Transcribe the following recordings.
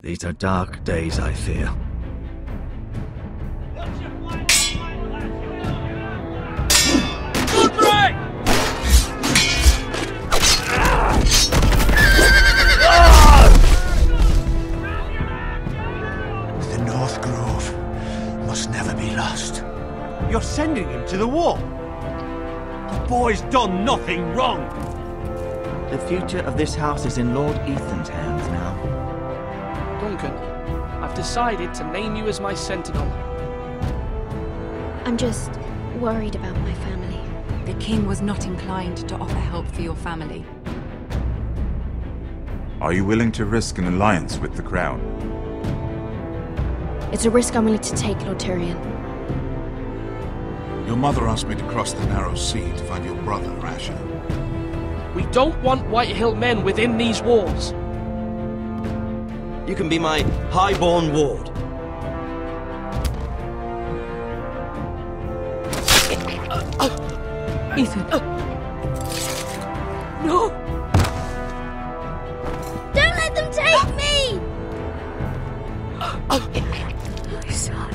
These are dark days, I fear. The North Grove must never be lost. You're sending him to the war? The boy's done nothing wrong. The future of this house is in Lord Ethan's hands now. Duncan, I've decided to name you as my sentinel. I'm just worried about my family. The king was not inclined to offer help for your family. Are you willing to risk an alliance with the crown? It's a risk I'm willing to take, Lord Tyrion. Your mother asked me to cross the narrow sea to find your brother, Asher. We don't want Whitehill men within these walls. You can be my highborn ward. Ethan. No! Don't let them take me! My son.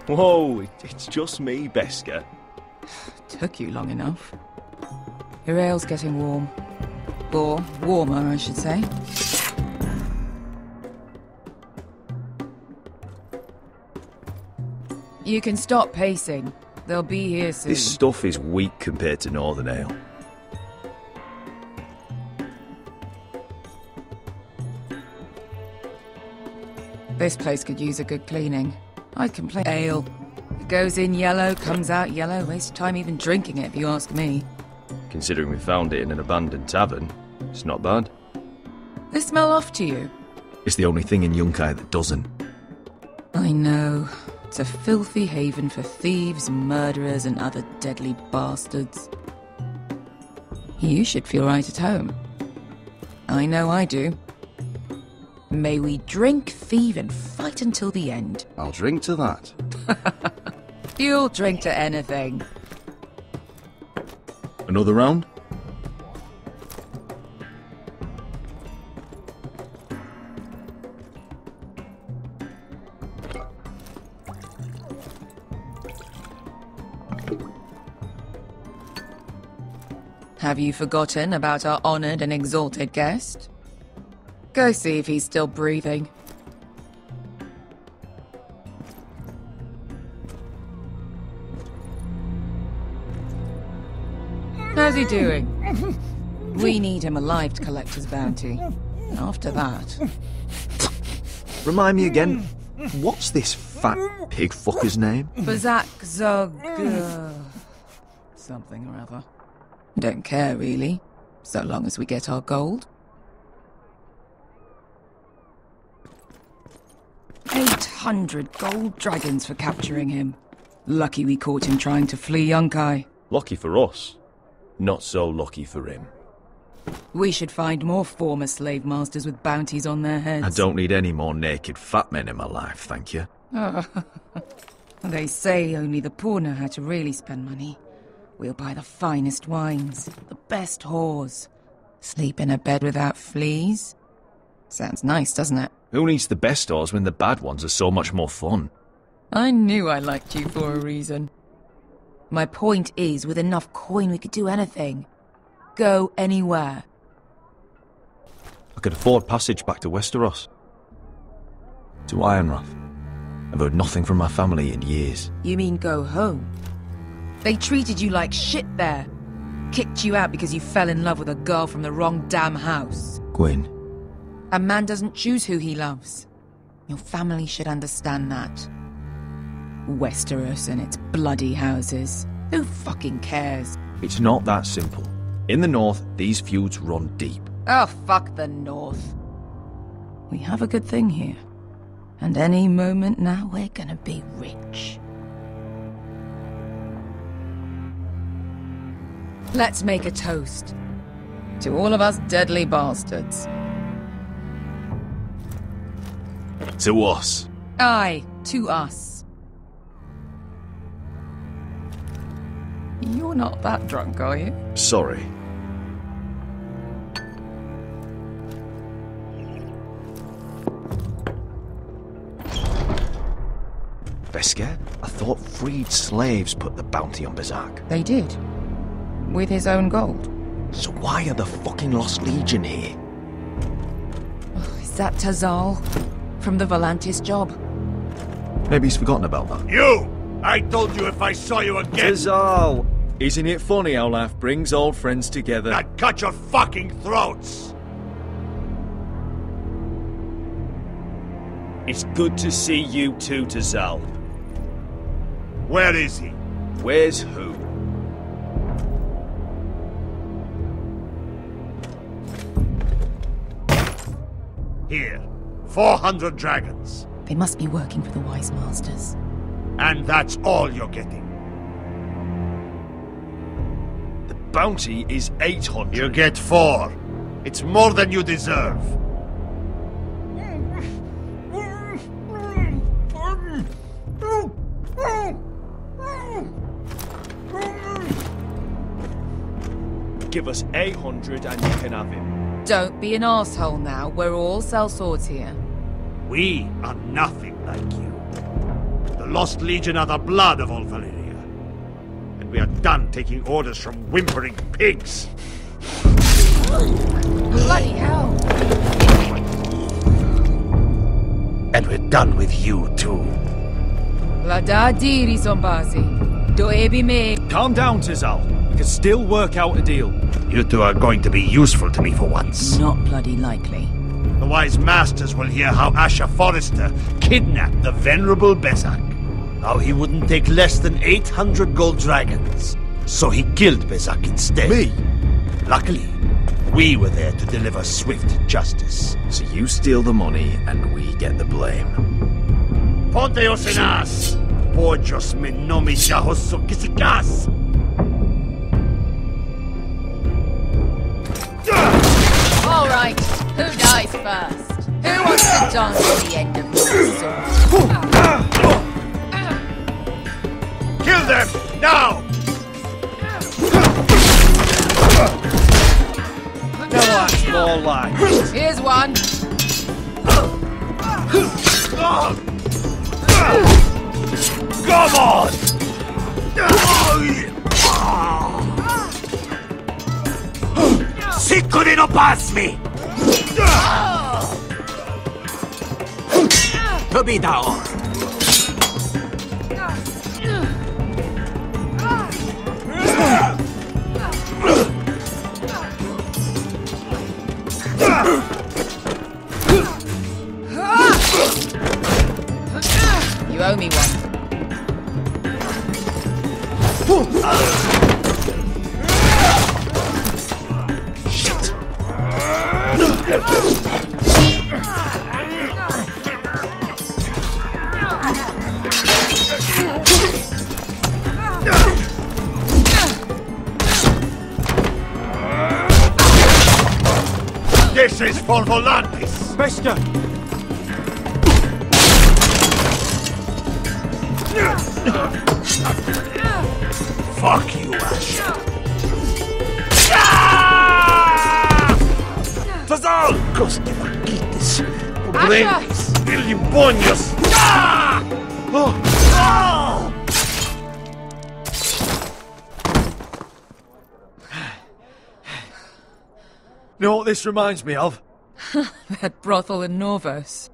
Whoa, it's just me, Beska. Took you long enough. Your ale's getting warm. Or warmer, I should say. You can stop pacing. They'll be here soon. This stuff is weak compared to Northern Ale. This place could use a good cleaning. I can play ale. It goes in yellow, comes out yellow. Waste time even drinking it, if you ask me. Considering we found it in an abandoned tavern, it's not bad. They smell off to you. It's the only thing in Yunkai that doesn't. I know. It's a filthy haven for thieves, murderers, and other deadly bastards. You should feel right at home. I know I do. May we drink, thieve, and fight until the end. I'll drink to that. You'll drink to anything. Another round? Have you forgotten about our honoured and exalted guest? Go see if he's still breathing. How's he doing? We need him alive to collect his bounty. After that... Remind me again, what's this fat pig fucker's name? Bazak Zog... something or other. Don't care, really. So long as we get our gold. 800 gold dragons for capturing him. Lucky we caught him trying to flee Yunkai. Lucky for us. Not so lucky for him. We should find more former slave masters with bounties on their heads. I don't need any more naked fat men in my life, thank you. They say only the poor know how to really spend money. We'll buy the finest wines, the best whores. Sleep in a bed without fleas. Sounds nice, doesn't it? Who needs the best stores when the bad ones are so much more fun? I knew I liked you for a reason. My point is, with enough coin we could do anything. Go anywhere. I could afford passage back to Westeros. To Ironrath. I've heard nothing from my family in years. You mean go home? They treated you like shit there. Kicked you out because you fell in love with a girl from the wrong damn house. Gwyn, A man doesn't choose who he loves. Your family should understand that. Westeros and its bloody houses. Who fucking cares? it's not that simple. In the north, these feuds run deep. Oh, fuck the North. We have a good thing here. And any moment now, we're gonna be rich. Let's make a toast. To all of us deadly bastards. To us. Aye, to us. You're not that drunk, are you? Sorry. Besker? I thought freed slaves put the bounty on Berserk. They did. With his own gold. So why are the fucking Lost Legion here? Oh, is that Tazal? From the Volantis job? Maybe he's forgotten about that. You! I told you if I saw you again... Tazal! Isn't it funny how life brings old friends together? I'd cut your fucking throats! It's good to see you too, Tazal. Where is he? Where's who? Here. 400 dragons. They must be working for the Wise Masters. And that's all you're getting. The bounty is 800. You get 4. It's more than you deserve. Give us 800 and you can have him. Don't be an asshole now. We're all sellswords here. We are nothing like you. The Lost Legion are the blood of all Valyria. And we are done taking orders from whimpering pigs. Bloody hell! And we're done with you, too. La da diri sombazi. Do ebi me. Calm down, Tazal. We can still work out a deal. You two are going to be useful to me for once. Not bloody likely. The Wise Masters will hear how Asher Forrester kidnapped the venerable Bezzak. How he wouldn't take less than 800 gold dragons. So he killed Bezzak instead. Me? Luckily, we were there to deliver swift justice. So you steal the money and we get the blame. Ponteos en as! Pojos me nomi jahoso kisikas! All right, who dies first? Who wants to dance at the end of your sword? Kill them, now! No, that's more like. Here's one. Come on! Siccone no pasmi! To be down. You owe me one. This is for Volantis! Bester! Fuck you, Ash. Tazal! Coste vaquites, pobrenis, ilibonios! You know what this reminds me of? That brothel in Norvos.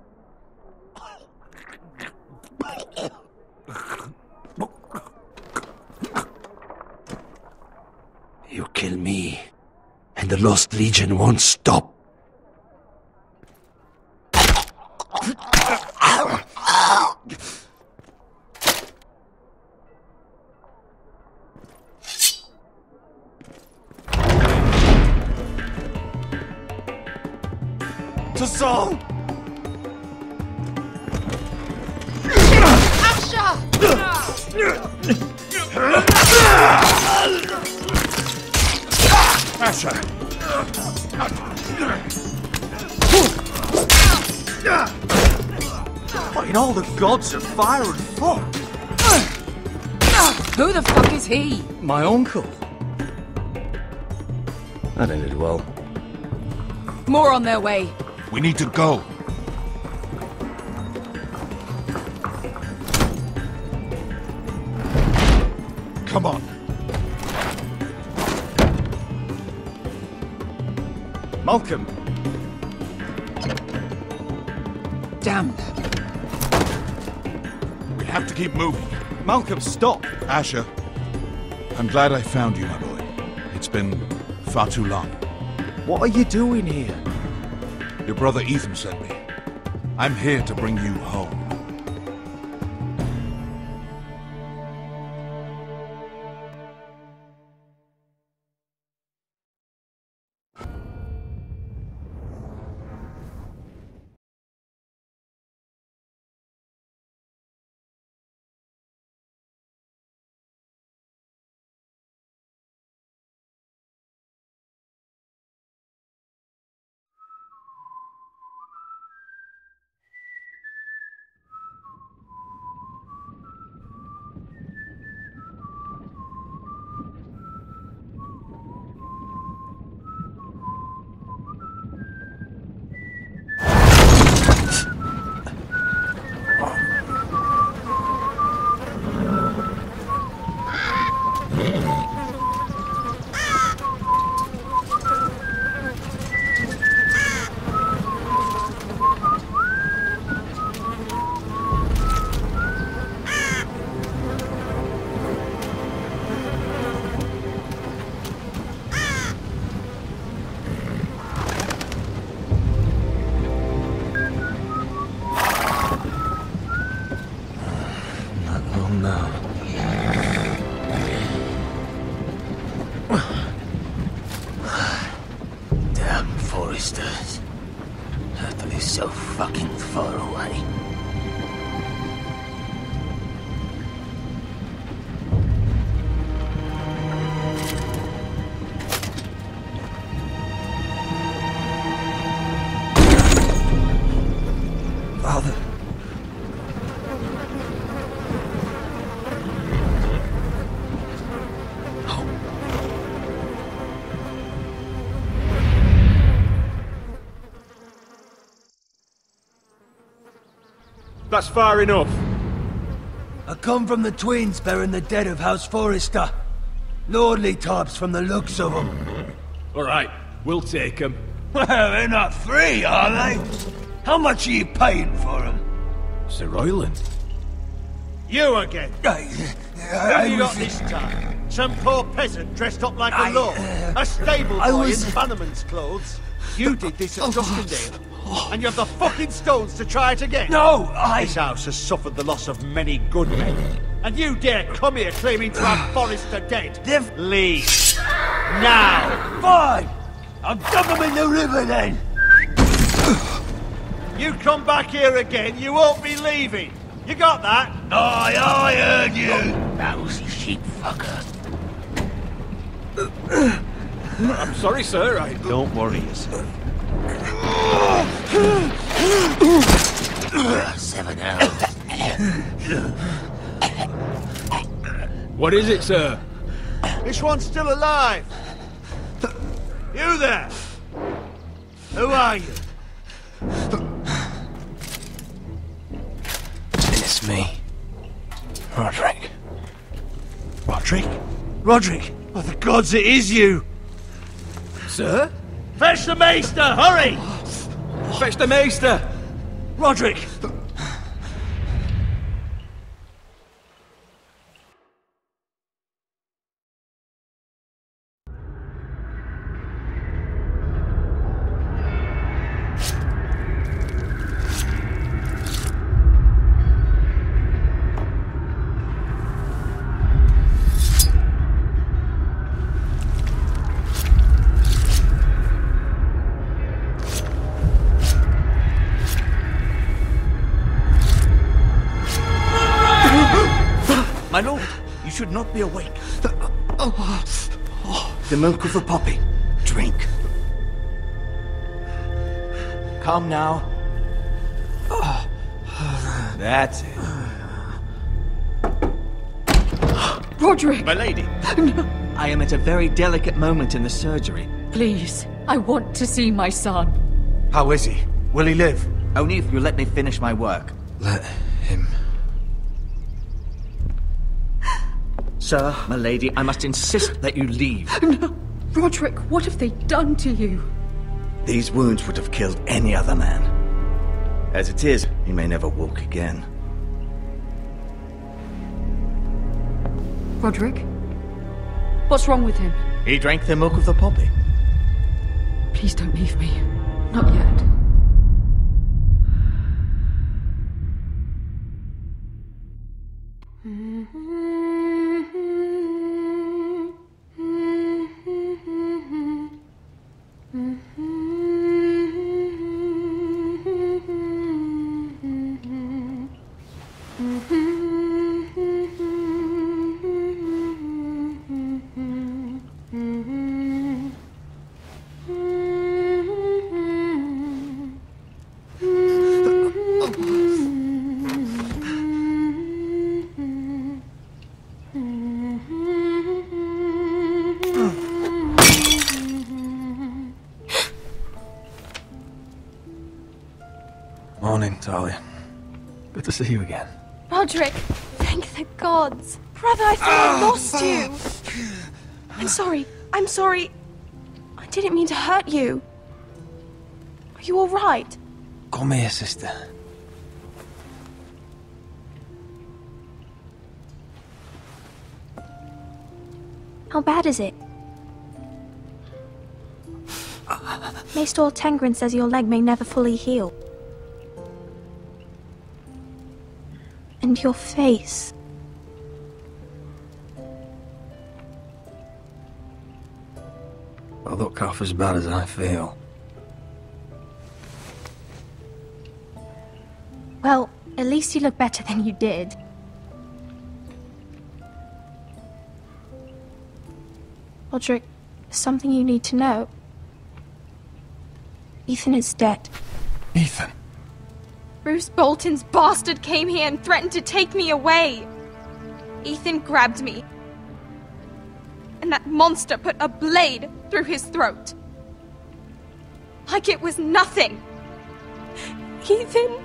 You kill me, and the Lost Legion won't stop. To Saul! Asher! Fighting all the gods of fire and fuck! Who the fuck is he? My uncle. That ended well. More on their way. We need to go. Come on. Malcolm! Damn. We have to keep moving. Malcolm, stop! Asher, I'm glad I found you, my boy. It's been far too long. What are you doing here? Your brother Ethan sent me. I'm here to bring you home. So fucking far away. Father. That's far enough. I come from the twins bearing the dead of House Forrester. Lordly types from the looks of them. All right, we'll take them. Well, they're not free, are they? How much are you paying for them? Sir Royland. You again. Who have you got this time? Some poor peasant dressed up like a lord? A stable boy in Bannerman's clothes? You did this at Duskendale. And you have the fucking stones to try it again? No, This house has suffered the loss of many good men. And you dare come here claiming to have Forrester dead? Leave. Now. Fine! I'll dump them in the river then! You come back here again, you won't be leaving. You got that? Aye, I heard you! Lousy sheep fucker. I'm sorry, sir. Don't worry yourself. 7 hours. What is it, sir? This one's still alive. You there? Who are you? It's me. Roderick. Roderick? Roderick? Oh, the gods, it is you! Sir? Fetch the maester, hurry! Fetch the maester! Roderick! My lord, you should not be awake. The milk of the poppy. Drink. Come now. That's it. Roderick! My lady. No. I am at a very delicate moment in the surgery. Please, I want to see my son. How is he? Will he live? Only if you let me finish my work. Let him. Sir, my lady, I must insist that you leave. No. Roderick, what have they done to you? These wounds would have killed any other man. As it is, he may never walk again. Roderick? What's wrong with him? He drank the milk of the poppy. Please don't leave me. Not yet. Morning, Talia. Good to see you again. Roderick, thank the gods. Brother, I thought I lost you. I'm sorry. I didn't mean to hurt you. Are you all right? Come here, sister. How bad is it? Maester Tengrin says your leg may never fully heal. And your face. Well, look half as bad as I feel. Well, at least you look better than you did. Roderick, there's something you need to know. Ethan is dead. Ethan? Bruce Bolton's bastard came here and threatened to take me away. Ethan grabbed me. And that monster put a blade through his throat. Like it was nothing. Ethan?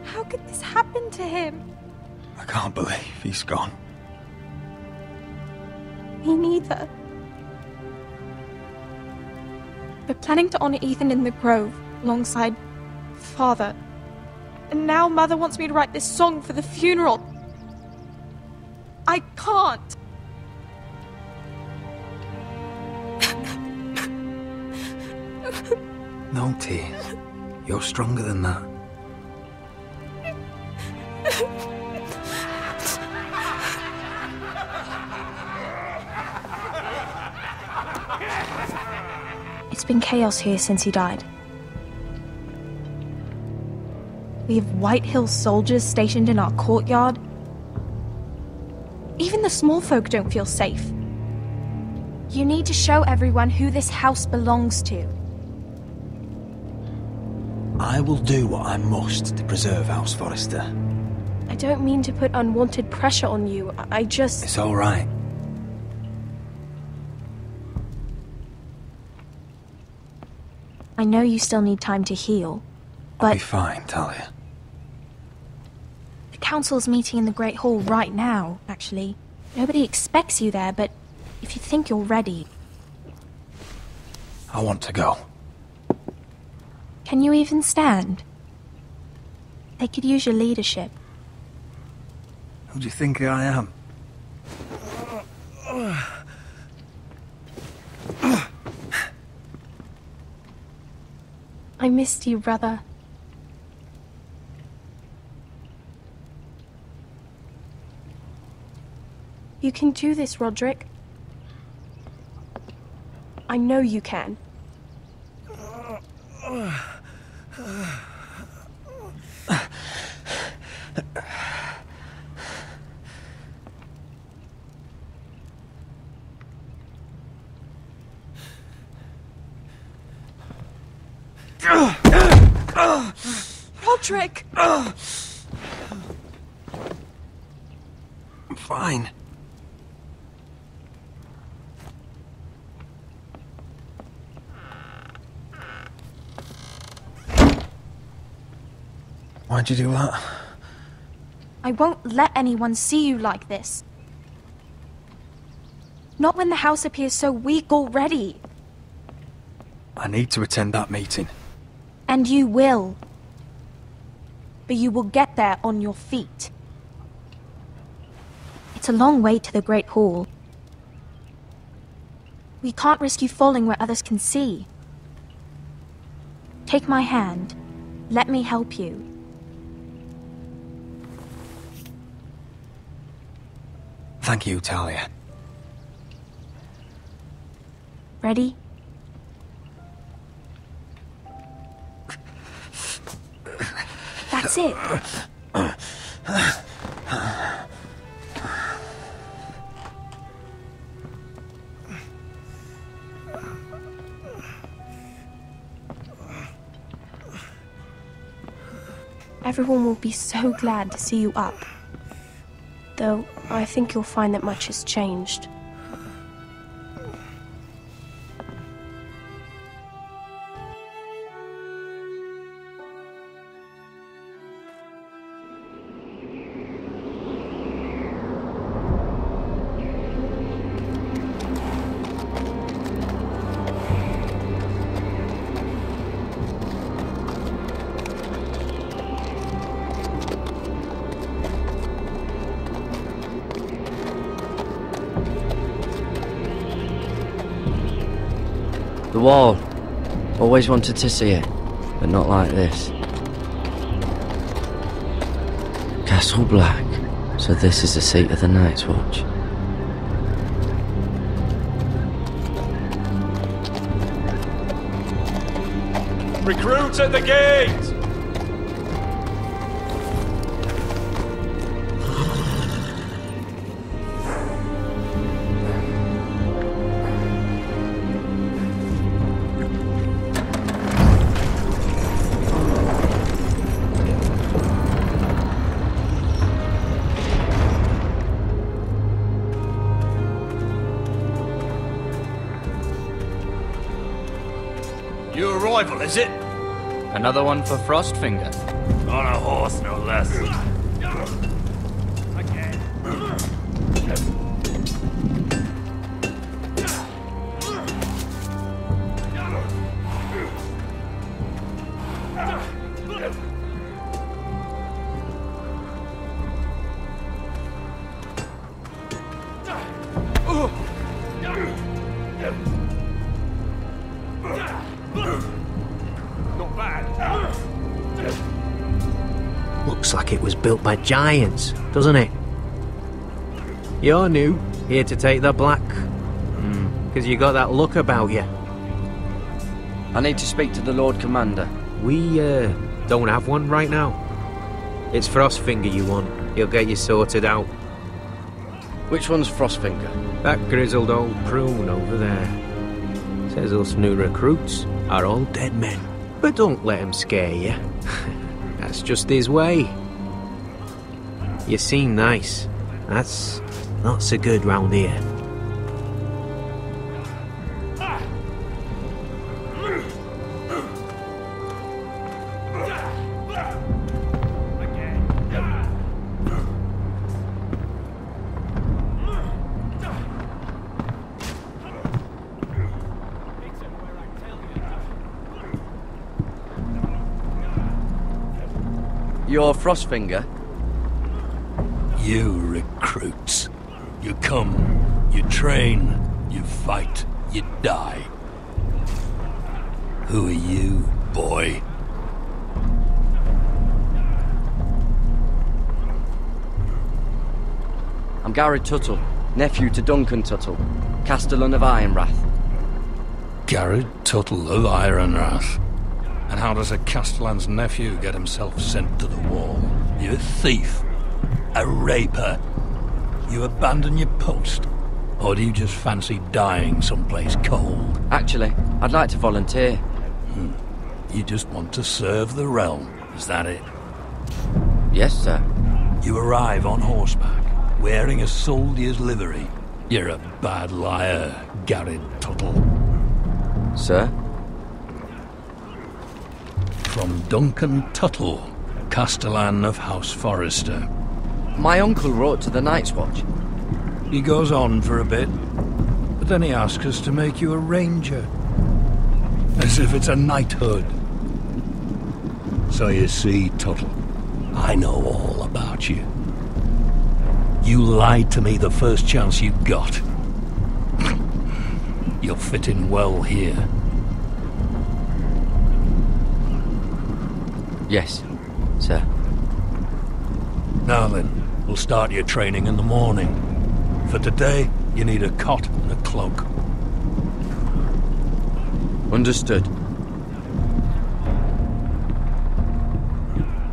How could this happen to him? I can't believe he's gone. Me neither. We're planning to honor Ethan in the Grove, alongside Father. And now Mother wants me to write this song for the funeral. I can't. No tears. You're stronger than that. It's been chaos here since he died. We have Whitehill soldiers stationed in our courtyard. Even the small folk don't feel safe. You need to show everyone who this house belongs to. I will do what I must to preserve House Forrester. I don't mean to put unwanted pressure on you. I just... It's all right. I know you still need time to heal, but... I'll be fine, Talia. The council's meeting in the Great Hall right now, actually. Nobody expects you there, but if you think you're ready... I want to go. Can you even stand? They could use your leadership. Who do you think I am? I missed you, brother. You can do this, Roderick. I know you can. trick! I'm fine. Why'd you do that? I won't let anyone see you like this. Not when the house appears so weak already. I need to attend that meeting. And you will. But you will get there on your feet. It's a long way to the Great Hall. We can't risk you falling where others can see. Take my hand. Let me help you. Thank you, Talia. Ready? That's it. Everyone will be so glad to see you up. Though, I think you'll find that much has changed. The wall. Always wanted to see it, but not like this. Castle Black. So this is the seat of the Night's Watch. Recruits at the gate! Your arrival, is it? Another one for Frostfinger. On a horse, no less. Looks like it was built by giants, doesn't it? You're new, here to take the black. Because you got that look about you. I need to speak to the Lord Commander. We, don't have one right now. It's Frostfinger you want. He'll get you sorted out. Which one's Frostfinger? That grizzled old prune over there. Says us new recruits are all dead men. But don't let him scare you. That's just his way. You seem nice. That's not so good round here. You're Frostfinger? You recruits. You come, you train, you fight, you die. Who are you, boy? I'm Garrett Tuttle, nephew to Duncan Tuttle, Castellan of Ironrath. Garrett Tuttle of Ironrath. And how does a Castellan's nephew get himself sent to the wall? You a thief? A raper? You abandon your post? Or do you just fancy dying someplace cold? Actually, I'd like to volunteer. You just want to serve the realm, is that it? Yes, sir. You arrive on horseback, wearing a soldier's livery. You're a bad liar, Garrett Tuttle. Sir? From Duncan Tuttle, Castellan of House Forrester. My uncle wrote to the Night's Watch. He goes on for a bit, but then he asks us to make you a ranger. As if it's a knighthood. So you see, Tuttle, I know all about you. You lied to me the first chance you got. You'll fit in well here. Yes, sir. Now then, we'll start your training in the morning. For today, you need a cot and a cloak. Understood.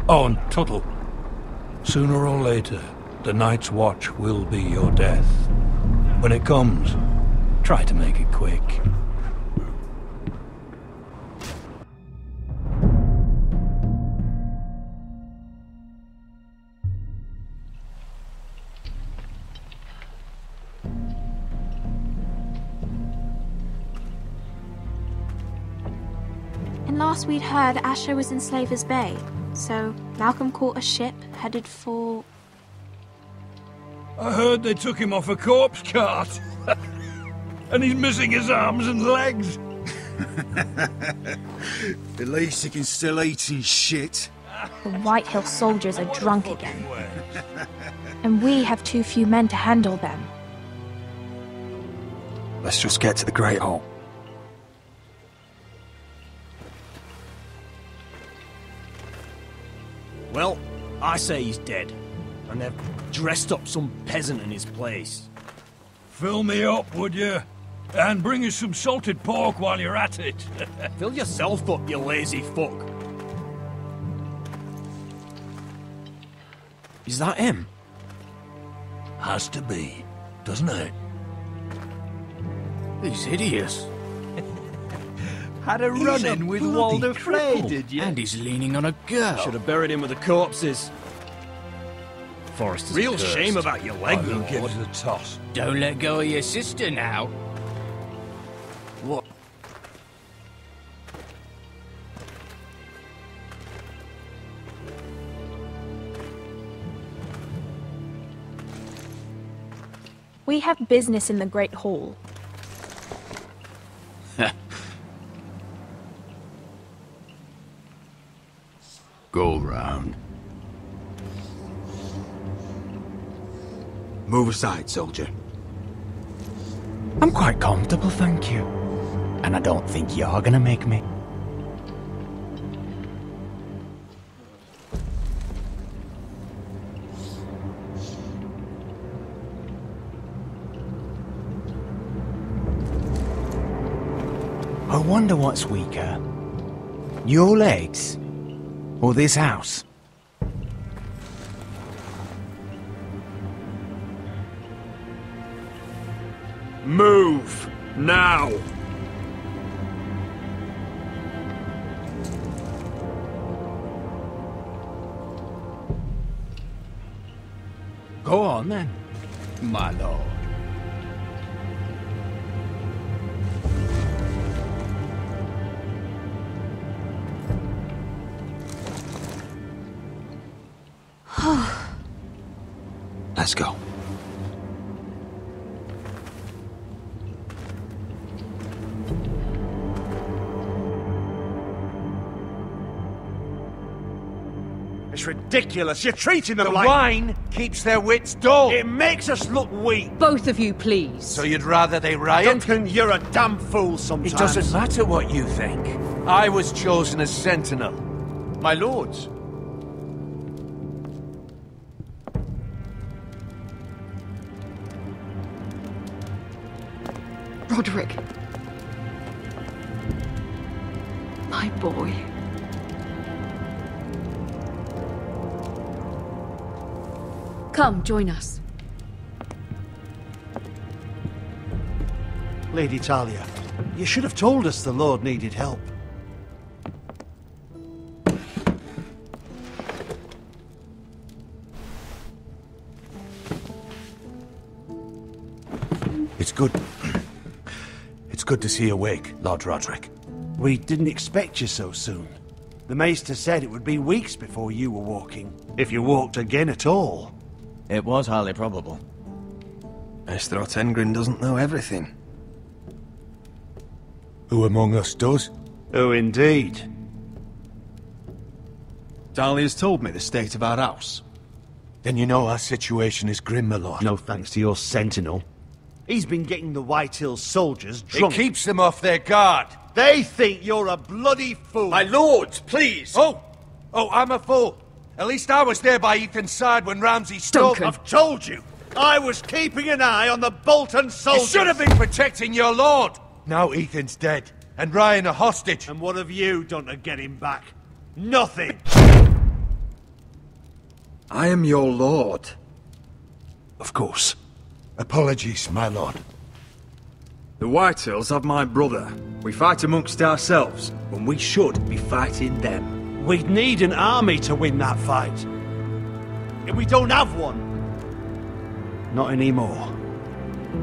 Oh, and Tuttle, sooner or later, the Night's Watch will be your death. When it comes, try to make it quick. And last we'd heard, Asher was in Slaver's Bay, so Malcolm caught a ship headed for... I heard they took him off a corpse cart. And he's missing his arms and legs. At least he can still eat his shit. The Whitehill soldiers are drunk again. And we have too few men to handle them. Let's just get to the Great Hall. Well, I say he's dead. And they've dressed up some peasant in his place. Fill me up, would you? And bring us some salted pork while you're at it. Fill yourself up, you lazy fuck. Is that him? Has to be, doesn't it? He's hideous. Had a run-in with Walder Frey, did you? And he's leaning on a girl. Should have buried him with the corpses. Forrester's Real cursed. shame about your leg, Who Lord. gives a toss? Don't let go of your sister now. What? We have business in the Great Hall. Go round. Move aside, soldier. I'm quite comfortable, thank you. And I don't think you're gonna make me. I wonder what's weaker. Your legs? Or this house? Move! Now! Go on then, my lord. Let's go. It's ridiculous. You're treating them The like... wine keeps their wits dull. It makes us look weak. Both of you, please. So you'd rather they riot? Duncan, you're a damn fool sometimes. It doesn't matter what you think. I was chosen as sentinel. My lords. Roderick. My boy. Come, join us. Lady Talia, you should have told us the Lord needed help. It's good. It's good to see you awake, Lord Roderick. We didn't expect you so soon. The Maester said it would be weeks before you were walking, if you walked again at all. It was highly probable. Maester Otengrin doesn't know everything. Who among us does? Oh, indeed. Dahlia's told me the state of our house. Then you know our situation is grim, my lord. No thanks to your sentinel. He's been getting the Whitehill soldiers drunk. It keeps them off their guard. They think you're a bloody fool. My lords, please! Oh, I'm a fool. At least I was there by Ethan's side when Ramsay stole... I've told you! I was keeping an eye on the Bolton soldiers! You should have been protecting your lord! Now Ethan's dead, and Ryan a hostage. And what have you done to get him back? Nothing! I am your lord. Of course. Apologies, my lord. The Whitehills have my brother. We fight amongst ourselves, when we should be fighting them. We'd need an army to win that fight. And we don't have one. Not anymore.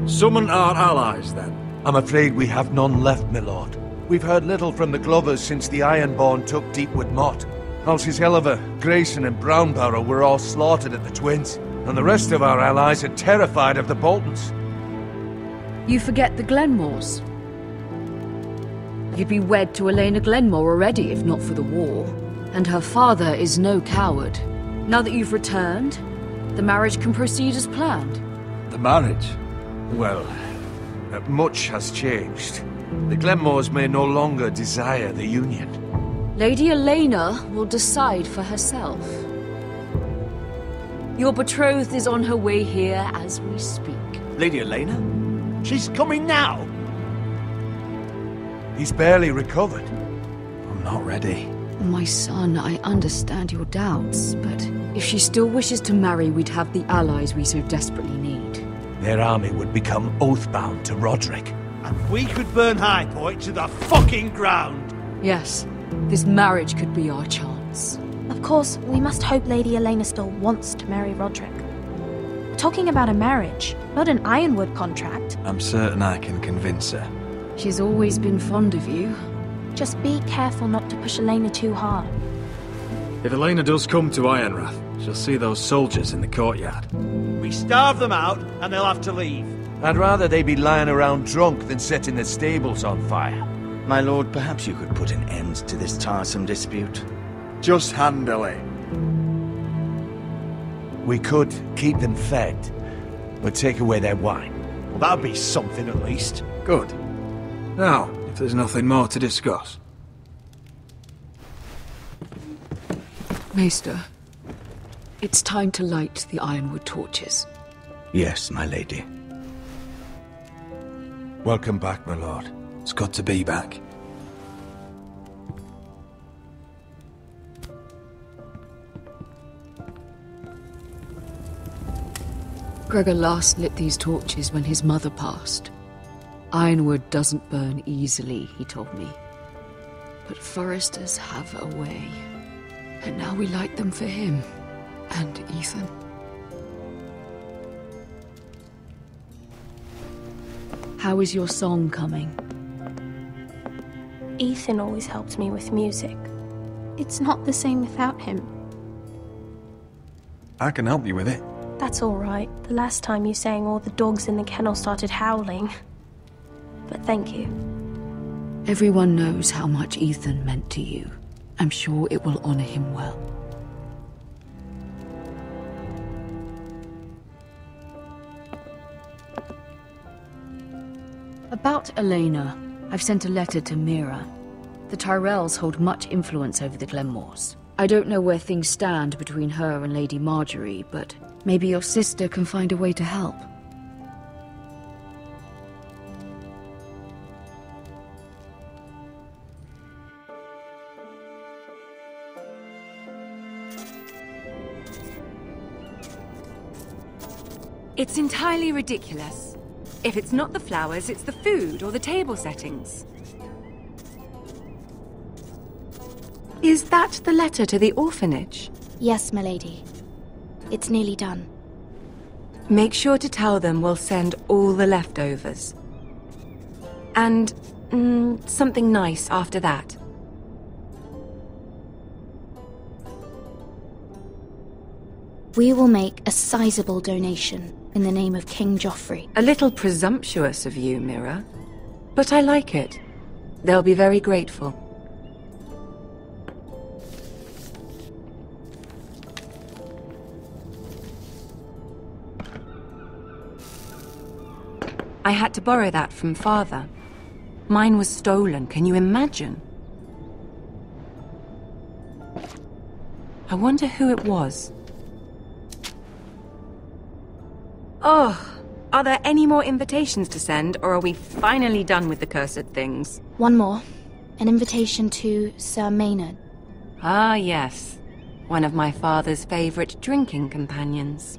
Summon our allies, then. I'm afraid we have none left, my lord. We've heard little from the Glovers since the Ironborn took Deepwood Motte. Houses Helliver, Grayson and Brownborough were all slaughtered at the Twins, and the rest of our allies are terrified of the Boltons. You forget the Glenmores. You'd be wed to Elena Glenmore already if not for the war. And her father is no coward. Now that you've returned, the marriage can proceed as planned. The marriage? Well, much has changed. The Glenmores may no longer desire the union. Lady Elena will decide for herself. Your betrothed is on her way here as we speak. Lady Elena? She's coming now! He's barely recovered. I'm not ready. My son, I understand your doubts, but if she still wishes to marry, we'd have the allies we so desperately need. Their army would become oath-bound to Roderick. And we could burn High Point to the fucking ground! Yes, this marriage could be our chance. Of course, we must hope Lady Elena still wants to marry Roderick. We're talking about a marriage, not an Ironwood contract. I'm certain I can convince her. She's always been fond of you. Just be careful not to push Elena too hard. If Elena does come to Ironrath, she'll see those soldiers in the courtyard. We starve them out, and they'll have to leave. I'd rather they be lying around drunk than setting the stables on fire. My lord, perhaps you could put an end to this tiresome dispute. Just handily. We could keep them fed, but take away their wine. Well, that'd be something at least. Good. Now, if there's nothing more to discuss. Maester, it's time to light the Ironwood torches. Yes, my lady. Welcome back, my lord. It's good to be back. Gregor last lit these torches when his mother passed. Ironwood doesn't burn easily, he told me. But Forresters have a way. And now we light them for him. And Ethan. How is your song coming? Ethan always helped me with music. It's not the same without him. I can help you with it. That's all right. The last time you sang, all the dogs in the kennel started howling. But thank you. Everyone knows how much Ethan meant to you. I'm sure it will honor him well. About Elena, I've sent a letter to Mira. The Tyrells hold much influence over the Glenmores. I don't know where things stand between her and Lady Margaery, but maybe your sister can find a way to help. It's entirely ridiculous. If it's not the flowers, it's the food or the table settings. Is that the letter to the orphanage? Yes, my lady. It's nearly done. Make sure to tell them we'll send all the leftovers. And something nice after that. We will make a sizable donation in the name of King Joffrey. A little presumptuous of you, Mira. But I like it. They'll be very grateful. I had to borrow that from Father. Mine was stolen, can you imagine? I wonder who it was. Oh, are there any more invitations to send, or are we finally done with the cursed things? One more. An invitation to Sir Maynard. Ah, yes. One of my father's favorite drinking companions.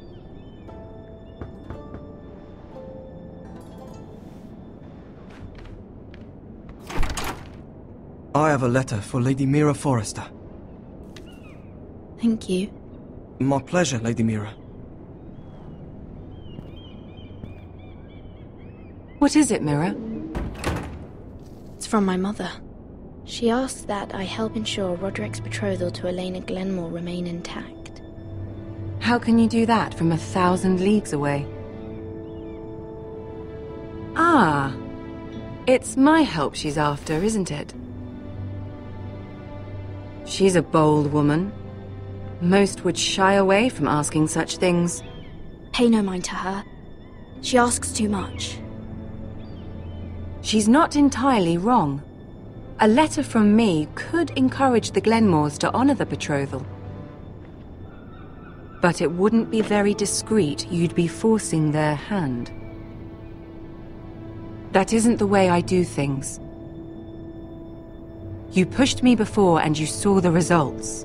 I have a letter for Lady Mira Forrester. Thank you. My pleasure, Lady Mira. What is it, Mira? It's from my mother. She asks that I help ensure Roderick's betrothal to Elena Glenmore remain intact. How can you do that from 1,000 leagues away? Ah, it's my help she's after, isn't it? She's a bold woman. Most would shy away from asking such things. Pay no mind to her. She asks too much. She's not entirely wrong. A letter from me could encourage the Glenmores to honor the betrothal. But it wouldn't be very discreet. You'd be forcing their hand. That isn't the way I do things. You pushed me before and you saw the results.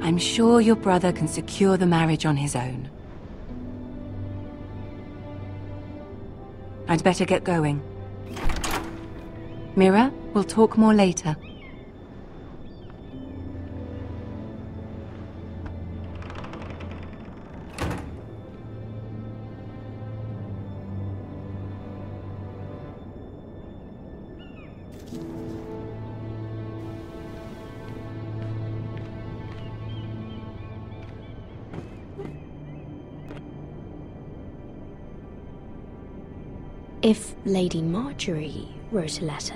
I'm sure your brother can secure the marriage on his own. I'd better get going. Mira, we'll talk more later. If Lady Margaery wrote a letter...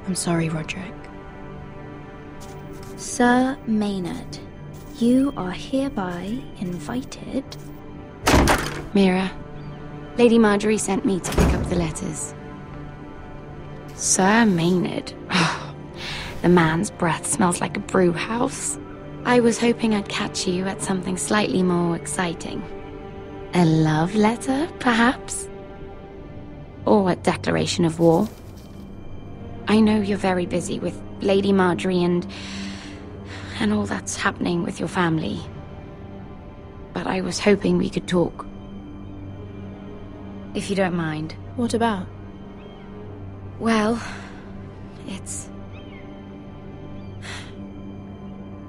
I'm sorry, Roderick. Sir Maynard, you are hereby invited... Mira, Lady Margaery sent me to pick up the letters. Sir Maynard. The man's breath smells like a brew house. I was hoping I'd catch you at something slightly more exciting. A love letter, perhaps? Or a declaration of war? I know you're very busy with Lady Margaery and all that's happening with your family. But I was hoping we could talk. If you don't mind. What about? Well, it's...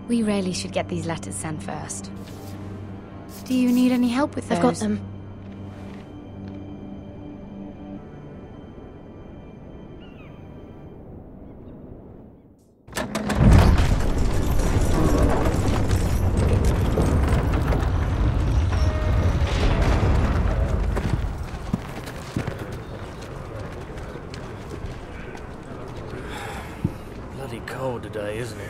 We really should get these letters sent first. Do you need any help with those? I've got them. Cold today, isn't it?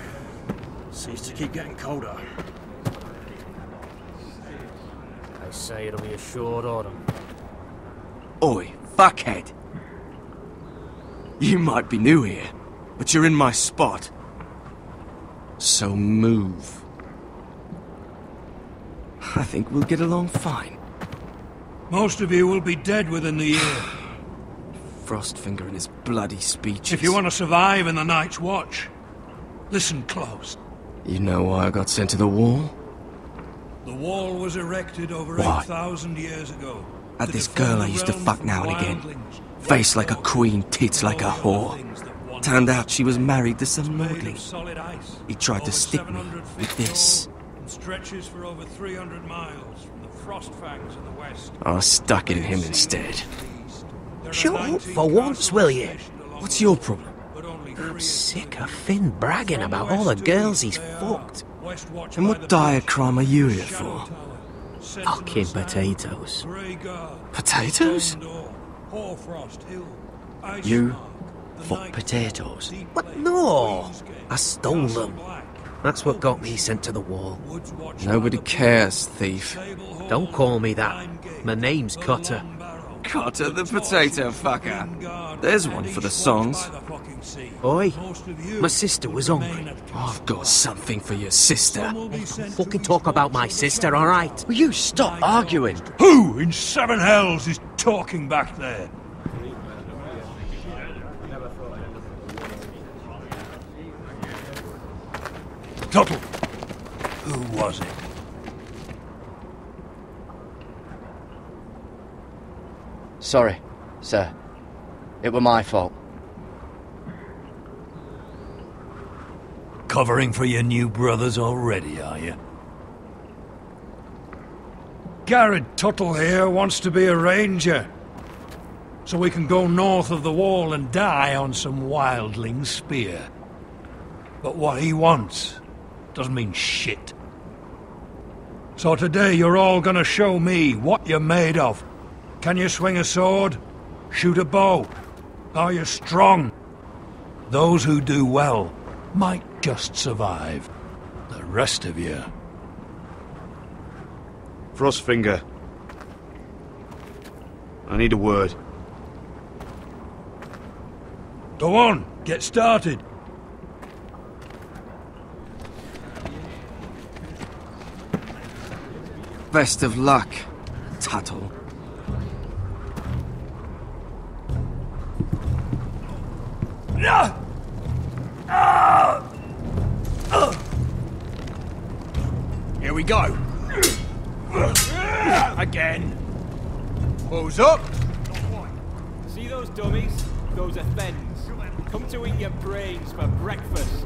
Seems to keep getting colder. They say it'll be a short autumn. Oi, fuckhead! You might be new here, but you're in my spot. So move. I think we'll get along fine. Most of you will be dead within the year. Frostfinger and his bloody speeches. If you want to survive in the Night's Watch, listen close. You know why I got sent to the wall? The wall was erected over Why? 8,000 years ago. Had this girl I used to fuck now and again. Face like a queen, tits like a whore. Turned out she was married to some lordling. He tried to stick me with this. And stretches for over 300 miles from the frost fangs in the west. I stuck it in him instead. Shut up for once, will you? What's your problem? I'm sick of Finn bragging about all the girls he's fucked. And what dire crime are you here for? Fucking potatoes. Potatoes? You fuck potatoes? What? No! I stole them. That's what got me sent to the wall. Nobody cares, thief. Don't call me that. My name's Cutter. Cutter the potato fucker. There's one for the songs. Oi, my sister was hungry. I've got something for your sister. Hey, don't fucking talk about my sister, alright? Will you stop arguing? Who in seven hells is talking back there? Tuttle, who was it? Sorry, sir. It were my fault. Covering for your new brothers already, are you? Garrett Tuttle here wants to be a ranger. So we can go north of the wall and die on some wildling spear. But what he wants doesn't mean shit. So today you're all gonna show me what you're made of. Can you swing a sword? Shoot a bow? Are you strong? Those who do well might just survive. The rest of you... Frostfinger. I need a word. Go on, get started. Best of luck, Tuttle. Here we go. Again. Who's up? See those dummies? Those are Thens. Come to eat your brains for breakfast.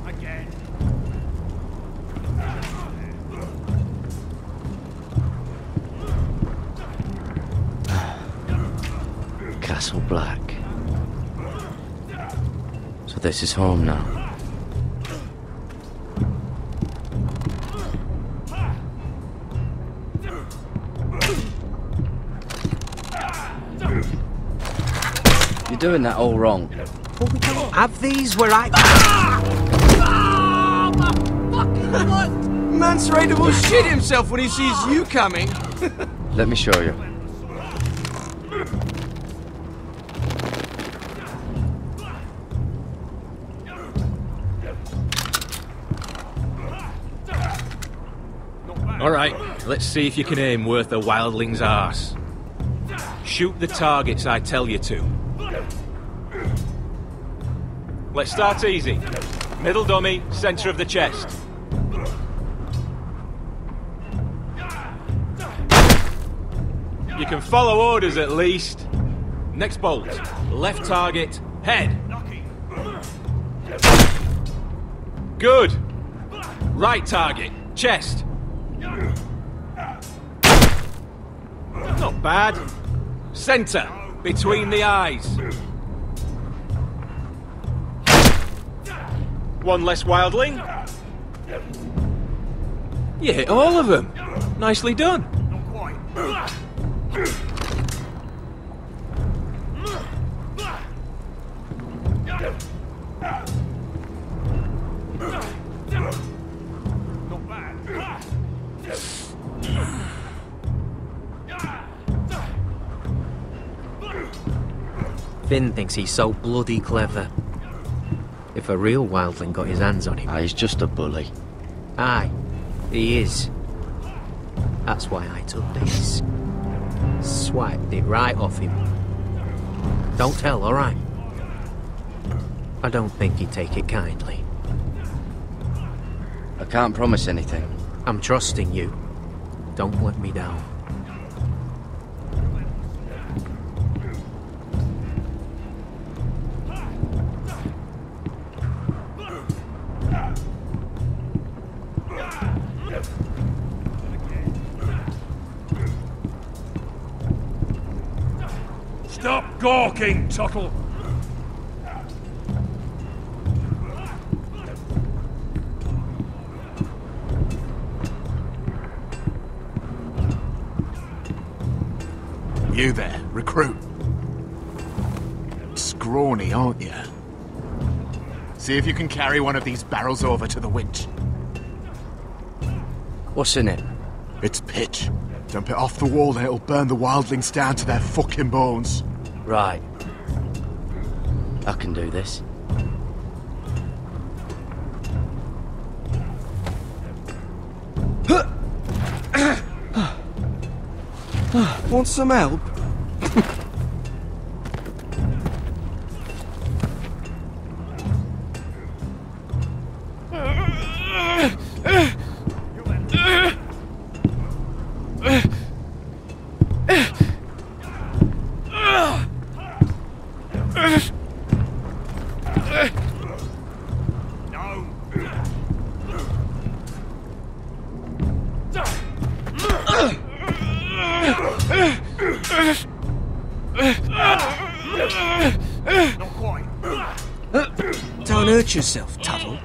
Again. Castle Black. So this is home now. You're doing that all wrong. Well, we don't have these where I... Man's ready to shit himself when he sees you coming. Let me show you. Alright, let's see if you can aim worth a wildling's arse. Shoot the targets I tell you to. Let's start easy. Middle dummy, centre of the chest. You can follow orders at least. Next bolt. Left target, head. Good. Right target, chest. Not bad. Centre, between the eyes. One less wildling. You hit all of them. Nicely done. Finn thinks he's so bloody clever. If a real wildling got his hands on him... He's just a bully. Aye, he is. That's why I took this. Swiped it right off him. Don't tell, alright? I don't think he'd take it kindly. I can't promise anything. I'm trusting you. Don't let me down. Stop gawking, Tuttle! You there, recruit. Scrawny, aren't you? See if you can carry one of these barrels over to the winch. What's in it? It's pitch. Dump it off the wall and it'll burn the wildlings down to their fucking bones. Right. I can do this. Want some help? Don't hurt yourself, Tuttle.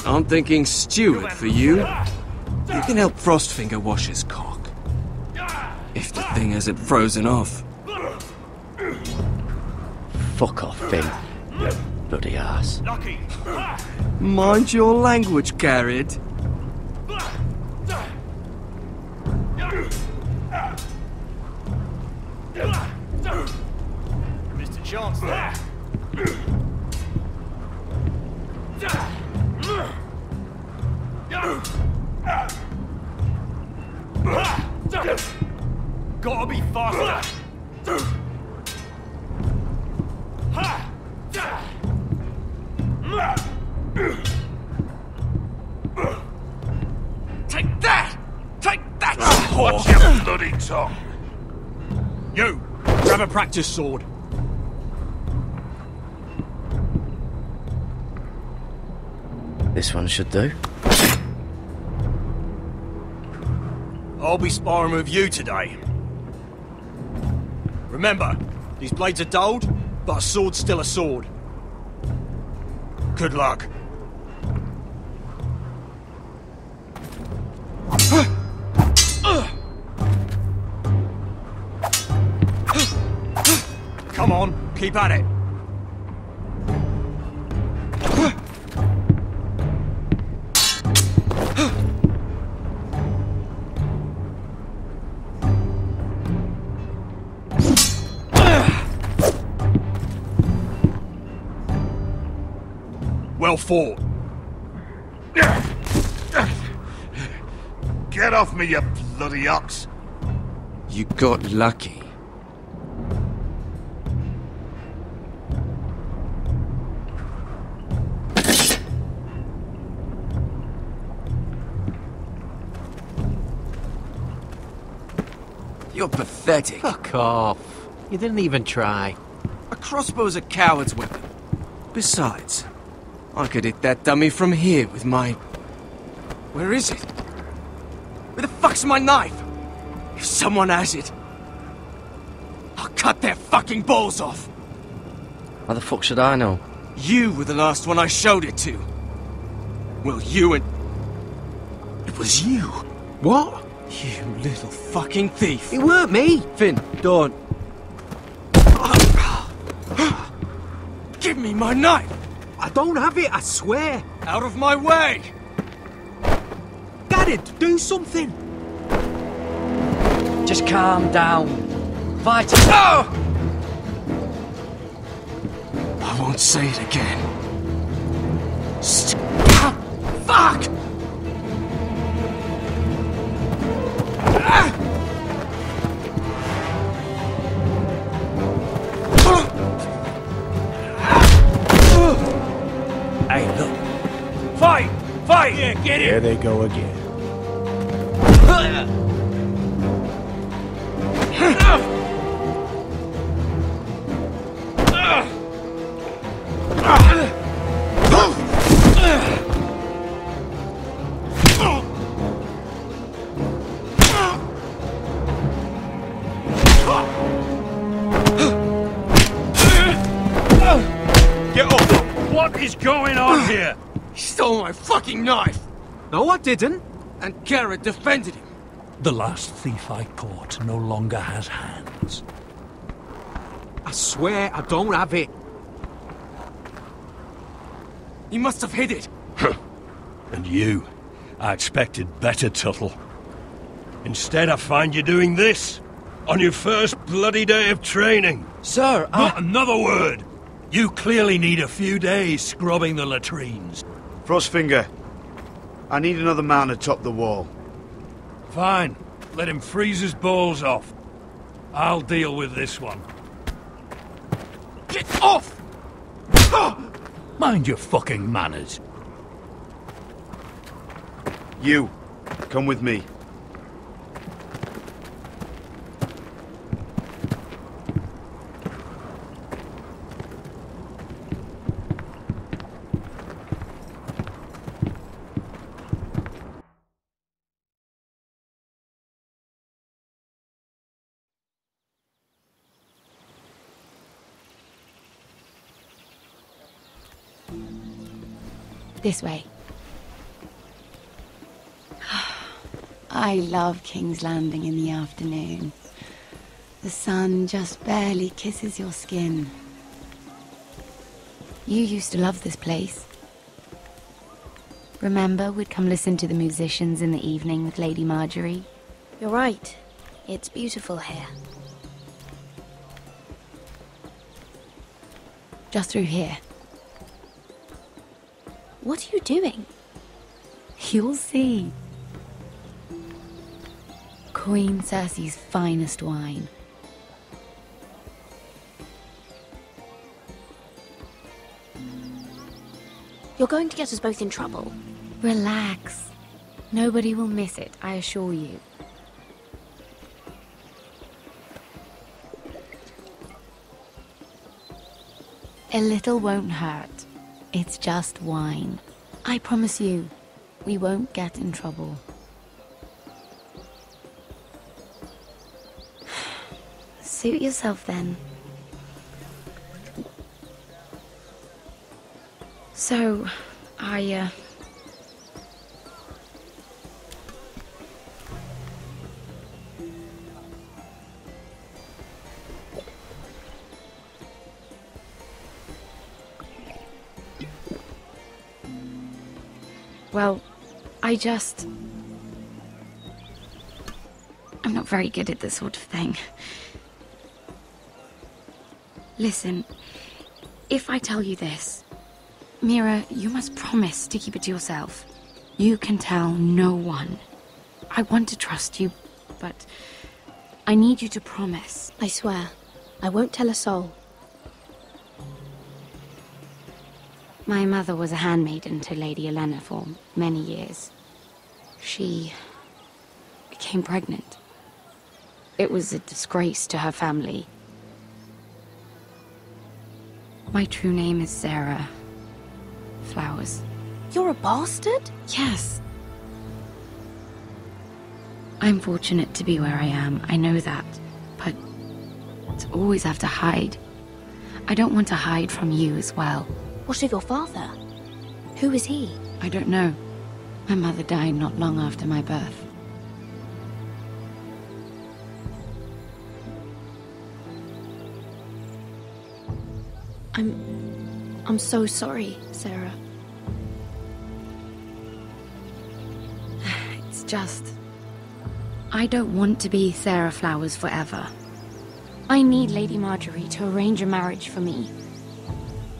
I'm thinking steward for you. You can help Frostfinger wash his cock. If the thing hasn't frozen off. Fuck off, Finn. Bloody ass. Mind your language, Garrett. Mr. Chancellor. Gotta be faster. Take that! Take that! Watch your bloody tongue! You, grab a practice sword. This one should do. I'll be sparring with you today. Remember, these blades are dulled, but a sword's still a sword. Good luck. Come on, keep at it. Well fought. Get off me, you bloody ox! You got lucky. You're pathetic. Fuck off. You didn't even try. A crossbow's a coward's weapon. Besides, I could hit that dummy from here with my... Where is it? Where the fuck's my knife? If someone has it, I'll cut their fucking balls off. How the fuck should I know? You were the last one I showed it to. Well, you and... It was you. What? You little fucking thief. It weren't me. Finn, don't. Give me my knife. I don't have it, I swear. Out of my way. Garrett, do something. Just calm down. Fight it. Oh! I won't say it again. Fuck! Fight! Fight! Yeah, get Here they go again. Get up! What is going on here? He stole my fucking knife! No, I didn't. And Garrett defended him. The last thief I caught no longer has hands. I swear I don't have it. He must have hid it. And you? I expected better, Tuttle. Instead, I find you doing this. On your first bloody day of training. Sir, Not another word! You clearly need a few days scrubbing the latrines. Frostfinger, I need another man atop the wall. Fine. Let him freeze his balls off. I'll deal with this one. Get off! Mind your fucking manners. You, come with me. This way. I love King's Landing in the afternoon. The sun just barely kisses your skin. You used to love this place. Remember, we'd come listen to the musicians in the evening with Lady Margaery? You're right. It's beautiful here. Just through here. What are you doing? You'll see. Queen Cersei's finest wine. You're going to get us both in trouble. Relax. Nobody will miss it, I assure you. A little won't hurt. It's just wine. I promise you, we won't get in trouble. Suit yourself then. So, Well, I'm not very good at this sort of thing. Listen, if I tell you this, Mira, you must promise to keep it to yourself. You can tell no one. I want to trust you, but I need you to promise. I swear, I won't tell a soul. My mother was a handmaiden to Lady Olenna for many years. She became pregnant. It was a disgrace to her family. My true name is Sarah Flowers. You're a bastard? Yes. I'm fortunate to be where I am, I know that. But to always have to hide. I don't want to hide from you as well. What of your father? Who is he? I don't know. My mother died not long after my birth. I'm so sorry, Sarah. It's just... I don't want to be Sarah Flowers forever. I need Lady Margaery to arrange a marriage for me.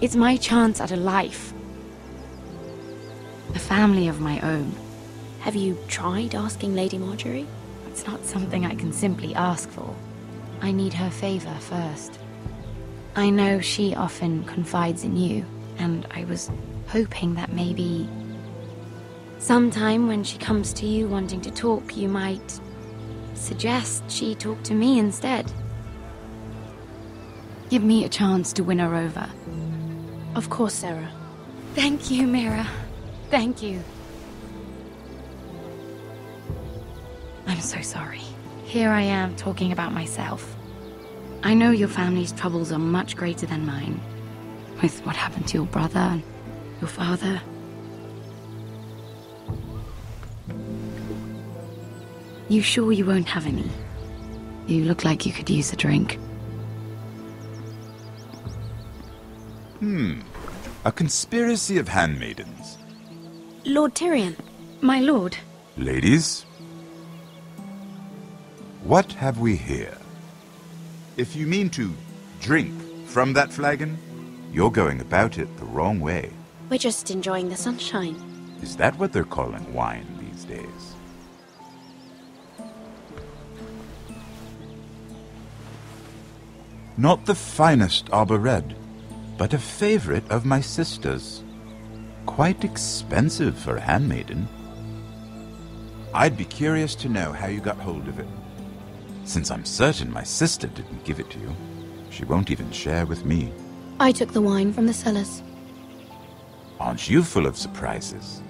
It's my chance at a life. A family of my own. Have you tried asking Lady Margaery? It's not something I can simply ask for. I need her favor first. I know she often confides in you, and I was hoping that maybe Sometime when she comes to you wanting to talk, you might suggest she talk to me instead. Give me a chance to win her over. Of course, Sarah. Thank you, Mira. Thank you. I'm so sorry. Here I am talking about myself. I know your family's troubles are much greater than mine. With what happened to your brother and your father. You sure you won't have any? You look like you could use a drink. A conspiracy of handmaidens. Lord Tyrion. My lord. Ladies, what have we here? If you mean to drink from that flagon, you're going about it the wrong way. We're just enjoying the sunshine. Is that what they're calling wine these days? Not the finest arbor red, but a favorite of my sister's. Quite expensive for a handmaiden. I'd be curious to know how you got hold of it. Since I'm certain my sister didn't give it to you, she won't even share with me. I took the wine from the cellars. Aren't you full of surprises?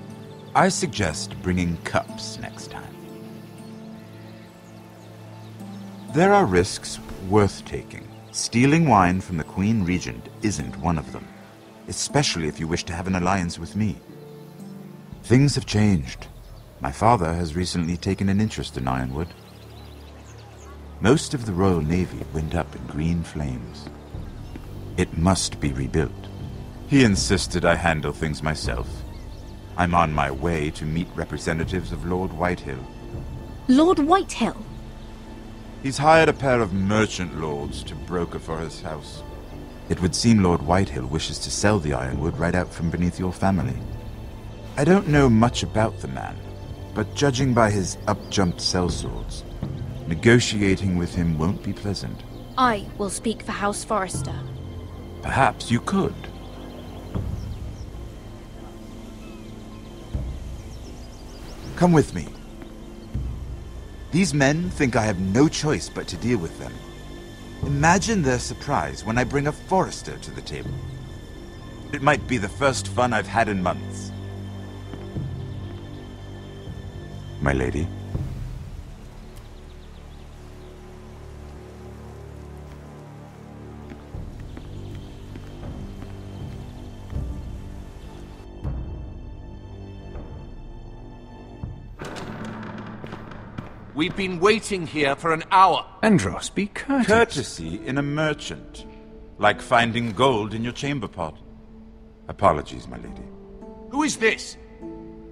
I suggest bringing cups next time. There are risks worth taking. Stealing wine from the Queen Regent isn't one of them, especially if you wish to have an alliance with me. Things have changed. My father has recently taken an interest in Ironwood. Most of the Royal Navy went up in green flames. It must be rebuilt. He insisted I handle things myself. I'm on my way to meet representatives of Lord Whitehill. Lord Whitehill? He's hired a pair of merchant lords to broker for his house. It would seem Lord Whitehill wishes to sell the Ironwood right out from beneath your family. I don't know much about the man, but judging by his up-jumped sellswords, negotiating with him won't be pleasant. I will speak for House Forrester. Perhaps you could. Come with me. These men think I have no choice but to deal with them. Imagine their surprise when I bring a Forrester to the table. It might be the first fun I've had in months. My lady. We've been waiting here for an hour. Andros, be courteous. Courtesy in a merchant. Like finding gold in your chamber pot. Apologies, my lady. Who is this?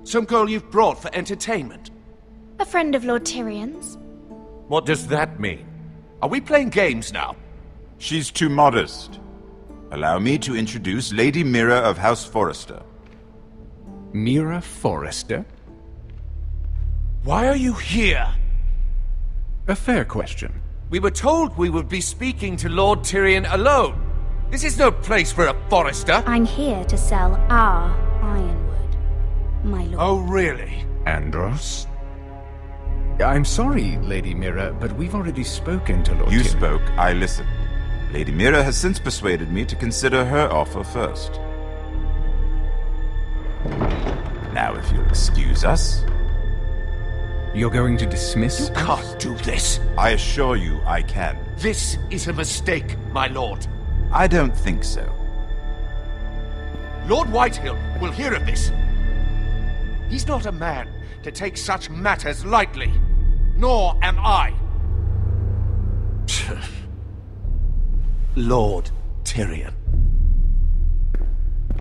Some girl you've brought for entertainment? A friend of Lord Tyrion's. What does that mean? Are we playing games now? She's too modest. Allow me to introduce Lady Mira of House Forrester. Mira Forrester? Why are you here? A fair question. We were told we would be speaking to Lord Tyrion alone. This is no place for a Forrester. I'm here to sell our Ironwood, my lord. Oh, really? Andros? I'm sorry, Lady Mira, but we've already spoken to Lord You Tyrion. spoke, I listened. Lady Mira has since persuaded me to consider her offer first. Now, if you'll excuse us... You're going to dismiss? You can't do this. I assure you I can. This is a mistake, my lord. I don't think so. Lord Whitehill will hear of this. He's not a man to take such matters lightly. Nor am I. Lord Tyrion.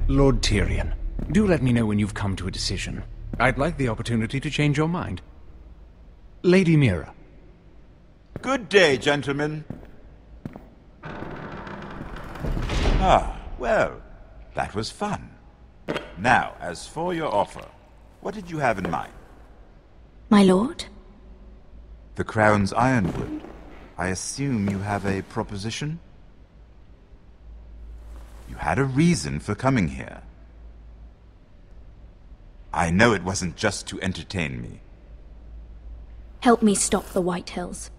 Lord Tyrion, do let me know when you've come to a decision. I'd like the opportunity to change your mind. Lady Mira. Good day, gentlemen. Ah, well, that was fun. Now, as for your offer, what did you have in mind? My lord? The Crown's Ironwood. I assume you have a proposition? You had a reason for coming here. I know it wasn't just to entertain me. Help me stop the Whitehills.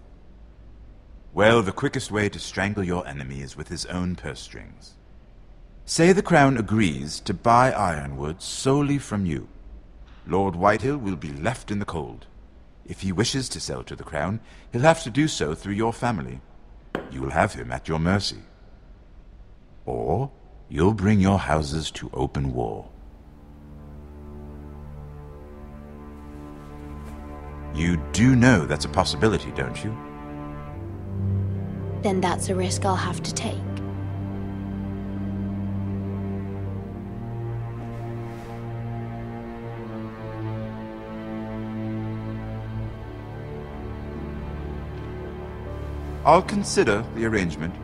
Well, the quickest way to strangle your enemy is with his own purse strings. Say the Crown agrees to buy Ironwood solely from you. Lord Whitehill will be left in the cold. If he wishes to sell to the Crown, he'll have to do so through your family. You will have him at your mercy. Or you'll bring your houses to open war. You do know that's a possibility, don't you? Then that's a risk I'll have to take. I'll consider the arrangement.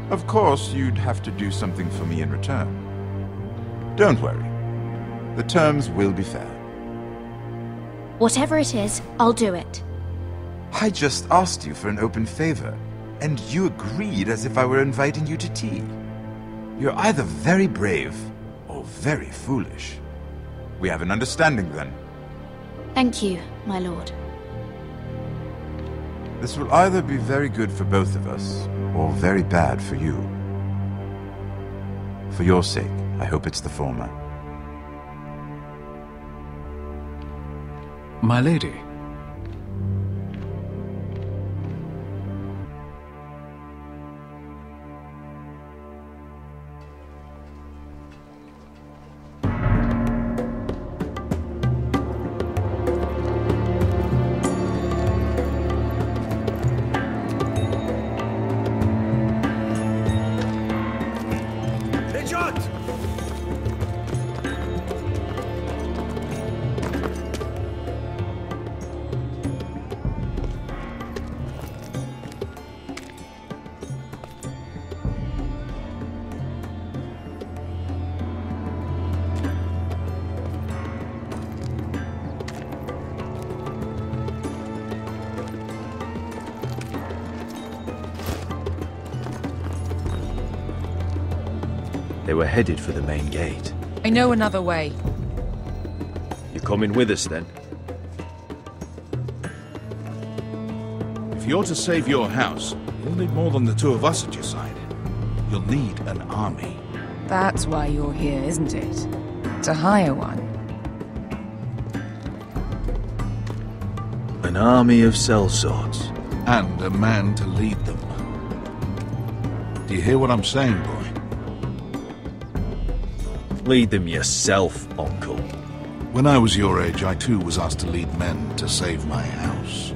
Of course, you'd have to do something for me in return. Don't worry. The terms will be fair. Whatever it is, I'll do it. I just asked you for an open favor, and you agreed as if I were inviting you to tea. You're either very brave or very foolish. We have an understanding then. Thank you, my lord. This will either be very good for both of us, or very bad for you. For your sake, I hope it's the former. My lady. They were headed for the main gate. I know another way. You're coming with us, then? If you're to save your house, you'll need more than the two of us at your side. You'll need an army. That's why you're here, isn't it? To hire one. An army of sellswords. And a man to lead them. Do you hear what I'm saying, boy? Lead them yourself, Uncle. When I was your age, I too was asked to lead men to save my house.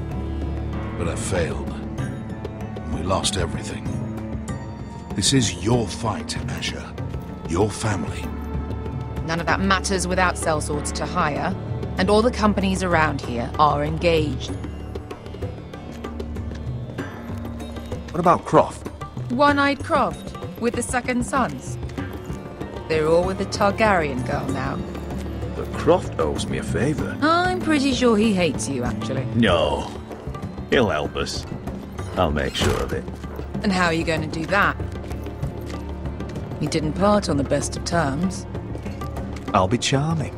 But I failed. And we lost everything. This is your fight, Asher. Your family. None of that matters without sellswords to hire, and all the companies around here are engaged. What about Croft? One-eyed Croft, with the second sons. They're all with the Targaryen girl now. But Croft owes me a favour. I'm pretty sure he hates you, actually. No. He'll help us. I'll make sure of it. And how are you going to do that? We didn't part on the best of terms. I'll be charming.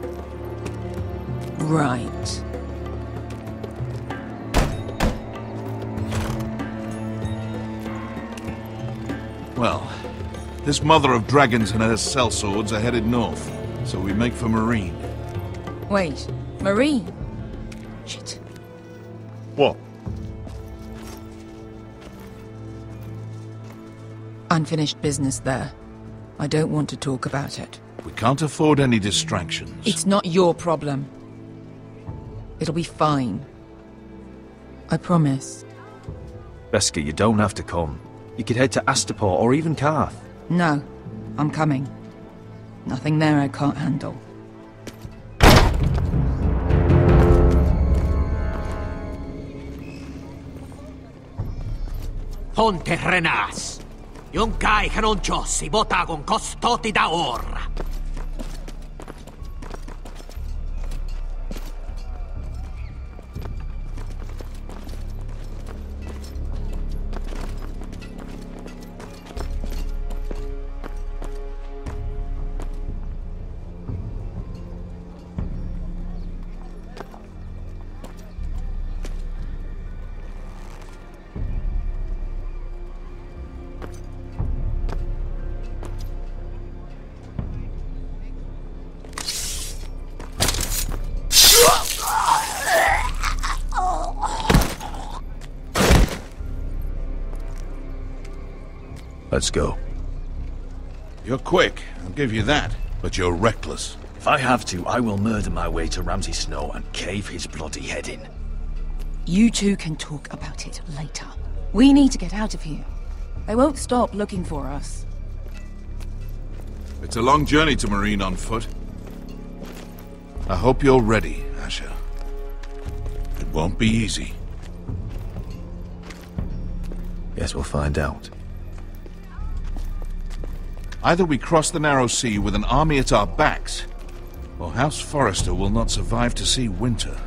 Right. Well, this mother of dragons and her sellswords are headed north, so we make for Marine. Wait, Marine? Shit. What? Unfinished business there. I don't want to talk about it. We can't afford any distractions. It's not your problem. It'll be fine. I promise. Beskha, you don't have to come. You could head to Astapor or even Karth. No, I'm coming. Nothing there I can't handle. Ponte Renas. Yung kai kanon Diyos, ibota kong kostoti da ora. Let's go. You're quick, I'll give you that. But you're reckless. If I have to, I will murder my way to Ramsay Snow and cave his bloody head in. You two can talk about it later. We need to get out of here. They won't stop looking for us. It's a long journey to Marine on foot. I hope you're ready, Asher. It won't be easy. Guess we'll find out. Either we cross the narrow sea with an army at our backs, or House Forrester will not survive to see winter.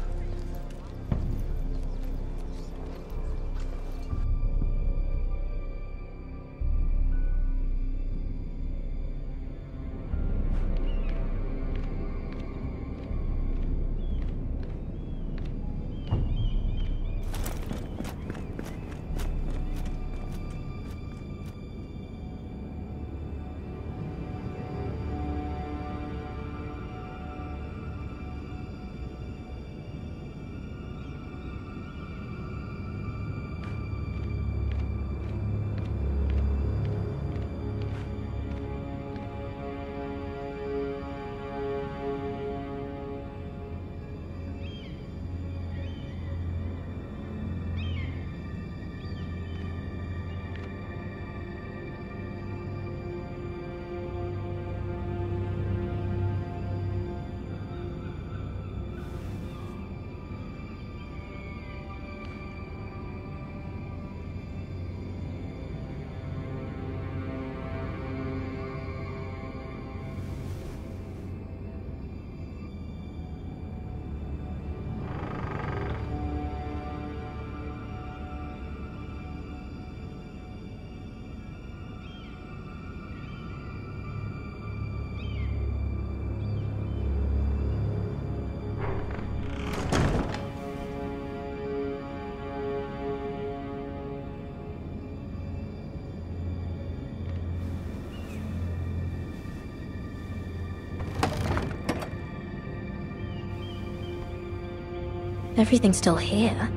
Everything's still here.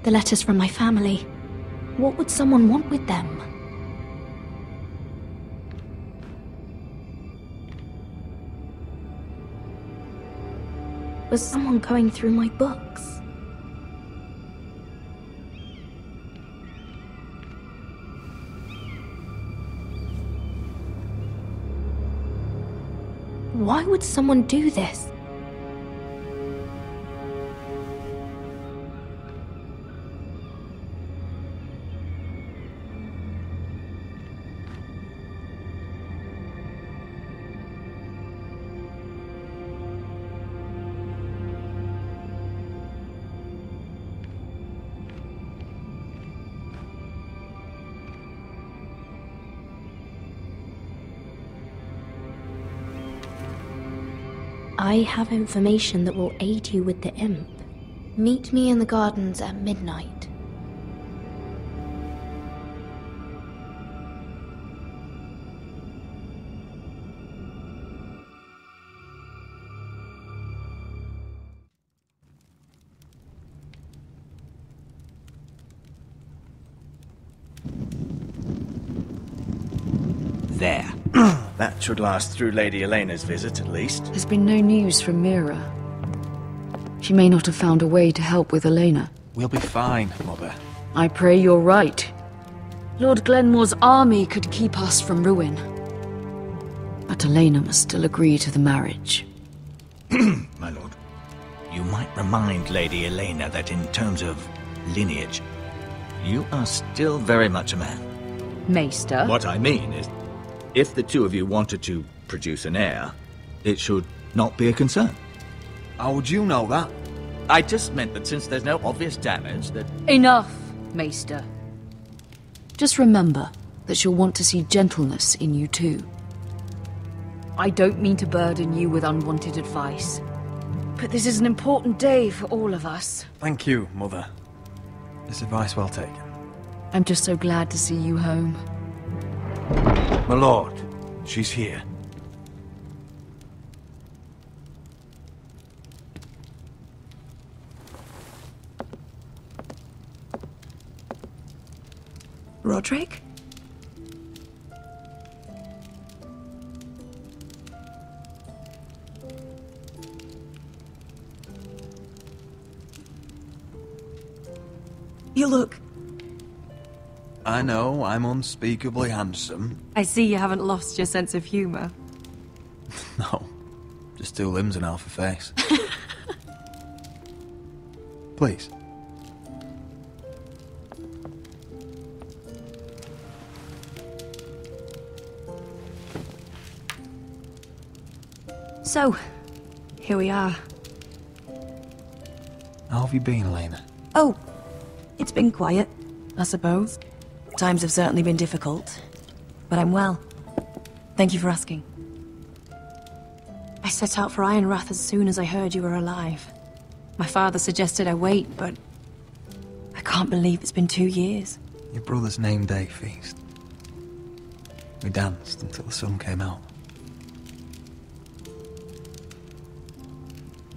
The letters from my family. What would someone want with them? Was someone going through my books? Why would someone do this? I have information that will aid you with the imp. Meet me in the gardens at midnight. There. That should last through Lady Elena's visit, at least. There's been no news from Mira. She may not have found a way to help with Elena. We'll be fine, Mother. I pray you're right. Lord Glenmore's army could keep us from ruin. But Elena must still agree to the marriage. My lord, you might remind Lady Elena that in terms of lineage, you are still very much a man. Maester? What I mean is, if the two of you wanted to produce an heir, it should not be a concern. How would you know that? I just meant that since there's no obvious damage, that... Enough, Maester. Just remember that she'll want to see gentleness in you too. I don't mean to burden you with unwanted advice, but this is an important day for all of us. Thank you, Mother. This advice well taken. I'm just so glad to see you home. My lord, she's here. Roderick? You look... I know, I'm unspeakably handsome. I see you haven't lost your sense of humour. No, just 2 limbs and half a face. Please. So, here we are. How have you been, Lena? Oh, it's been quiet, I suppose. Times have certainly been difficult, but I'm well. Thank you for asking. I set out for Ironrath as soon as I heard you were alive. My father suggested I wait, but I can't believe it's been 2 years. Your brother's name day feast. We danced until the sun came out.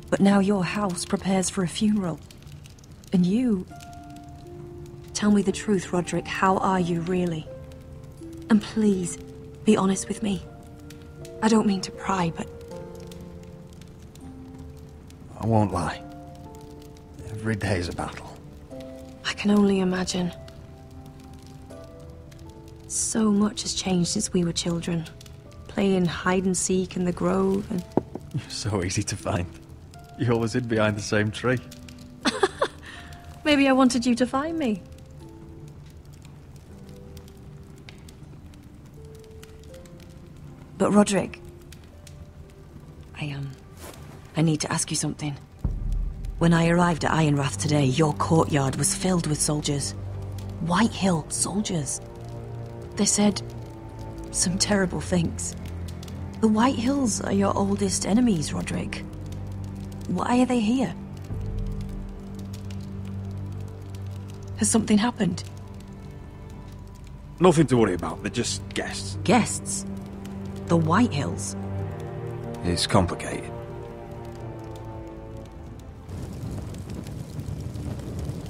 But now your house prepares for a funeral. And you... Tell me the truth, Roderick. How are you, really? And please, be honest with me. I don't mean to pry, but... I won't lie. Every day's a battle. I can only imagine. So much has changed since we were children. Playing hide and seek in the grove and... You're so easy to find. You always hid behind the same tree. Maybe I wanted you to find me. But Roderick... I need to ask you something. When I arrived at Ironrath today, your courtyard was filled with soldiers. Whitehill soldiers. They said some terrible things. The Whitehills are your oldest enemies, Roderick. Why are they here? Has something happened? Nothing to worry about, they're just guests. Guests? The Whitehills? It's complicated.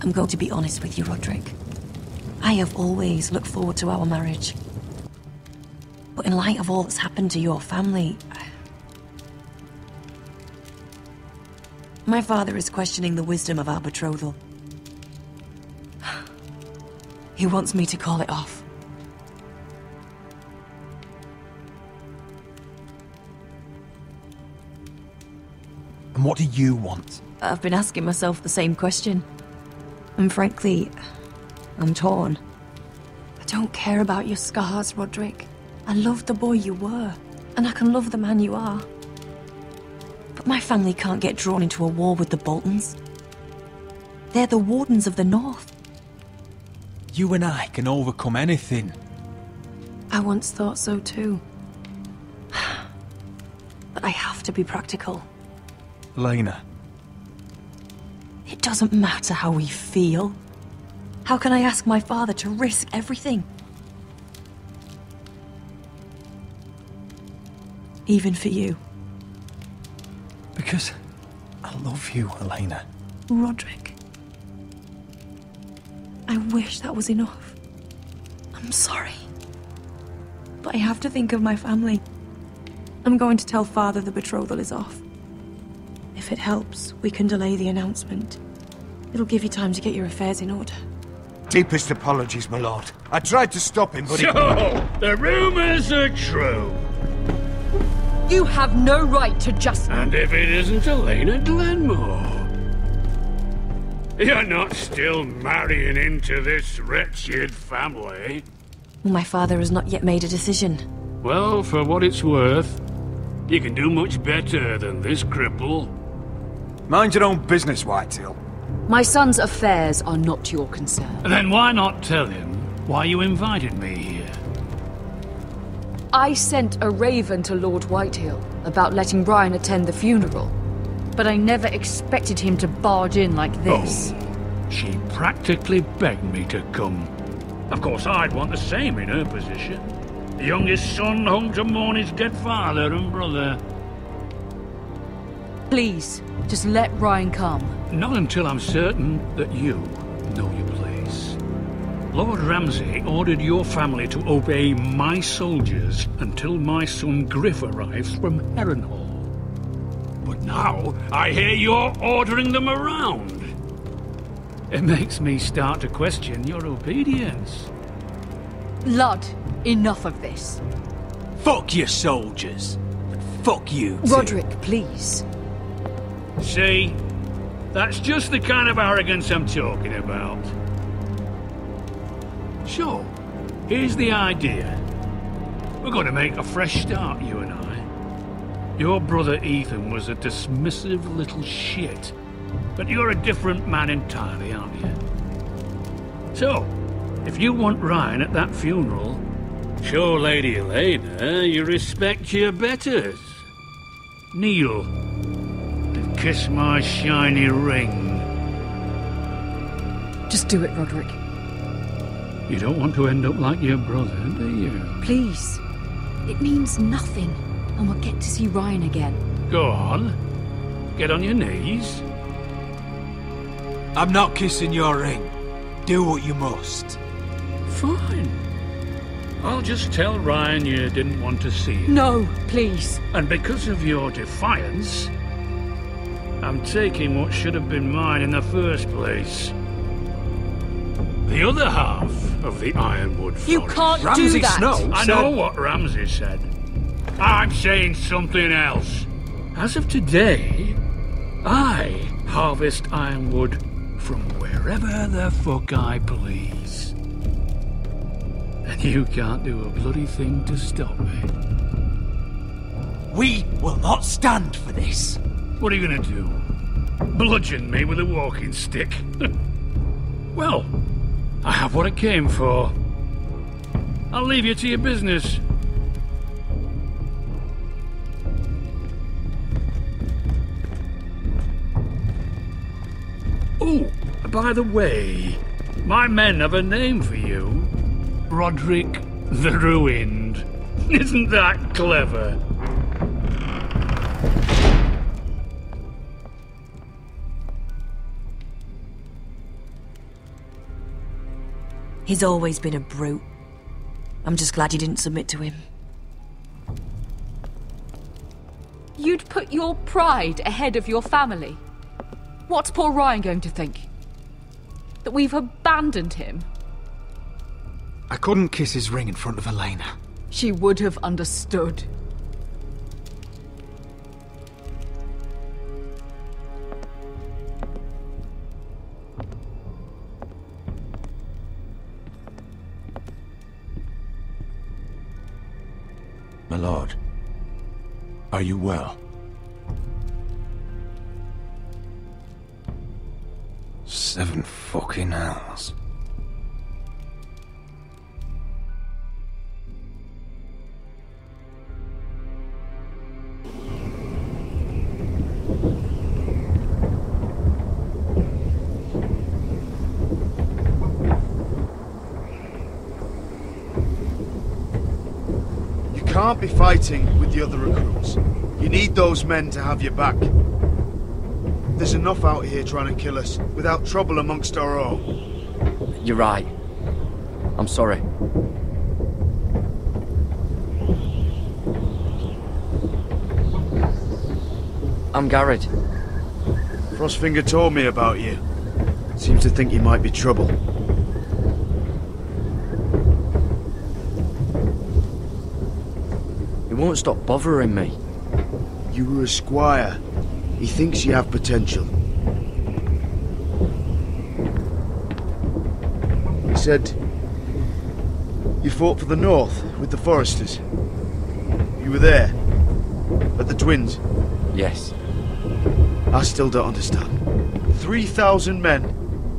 I'm going to be honest with you, Roderick. I have always looked forward to our marriage. But in light of all that's happened to your family... My father is questioning the wisdom of our betrothal. He wants me to call it off. And what do you want? I've been asking myself the same question. And frankly, I'm torn. I don't care about your scars, Roderick. I love the boy you were, and I can love the man you are. But my family can't get drawn into a war with the Boltons. They're the Wardens of the North. You and I can overcome anything. I once thought so too. But I have to be practical. Lena. It doesn't matter how we feel. How can I ask my father to risk everything? Even for you. Because I love you, Elena. Roderick. I wish that was enough. I'm sorry. But I have to think of my family. I'm going to tell Father the betrothal is off. If it helps, we can delay the announcement. It'll give you time to get your affairs in order. Deepest apologies, my lord. I tried to stop him, but So, the rumors are true. You have no right to just... And if it isn't Elena Glenmore? You're not still marrying into this wretched family? My father has not yet made a decision. Well, for what it's worth, you can do much better than this cripple. Mind your own business, Whitehill. My son's affairs are not your concern. Then why not tell him why you invited me here? I sent a raven to Lord Whitehill about letting Brian attend the funeral, but I never expected him to barge in like this. Oh, she practically begged me to come. Of course, I'd want the same in her position. The youngest son home to mourn his dead father and brother. Please, just let Ryan come. Not until I'm certain that you know your place. Lord Ramsay ordered your family to obey my soldiers until my son Griff arrives from Harrenhal. But now, I hear you're ordering them around. It makes me start to question your obedience. Lord, enough of this. Fuck your soldiers. And fuck you too. Roderick, please. See? That's just the kind of arrogance I'm talking about. So, here's the idea. We're going to make a fresh start, you and I. Your brother Ethan was a dismissive little shit. But you're a different man entirely, aren't you? So, if you want Ryan at that funeral, show Lady Elena you respect your betters. Kneel and kiss my shiny ring. Just do it, Roderick. You don't want to end up like your brother, do you? Please. It means nothing, and we'll get to see Ryan again. Go on. Get on your knees. I'm not kissing your ring. Do what you must. Fine. I'll just tell Ryan you didn't want to see it. No, please. And because of your defiance, I'm taking what should have been mine in the first place. The other half of the Ironwood Forest. You can't do that! Snow I know what Ramsay said. I'm saying something else. As of today, I harvest Ironwood from wherever the fuck I please. And you can't do a bloody thing to stop me. We will not stand for this. What are you gonna do? Bludgeon me with a walking stick? Well, I have what I came for. I'll leave you to your business. Oh, by the way, my men have a name for you. Roderick the Ruined. Isn't that clever? He's always been a brute. I'm just glad you didn't submit to him. You'd put your pride ahead of your family. What's poor Ryan going to think? That we've abandoned him? I couldn't kiss his ring in front of Elena. She would have understood. My lord, are you well? 7 fucking hours. You can't be fighting with the other recruits. You need those men to have your back. There's enough out here trying to kill us, without trouble amongst our own. You're right. I'm sorry. I'm Garrett. Frostfinger told me about you. Seems to think you might be trouble. He won't stop bothering me. You were a squire. He thinks you have potential. He said you fought for the North with the Forresters. You were there, at the Twins. Yes. I still don't understand. 3,000 men,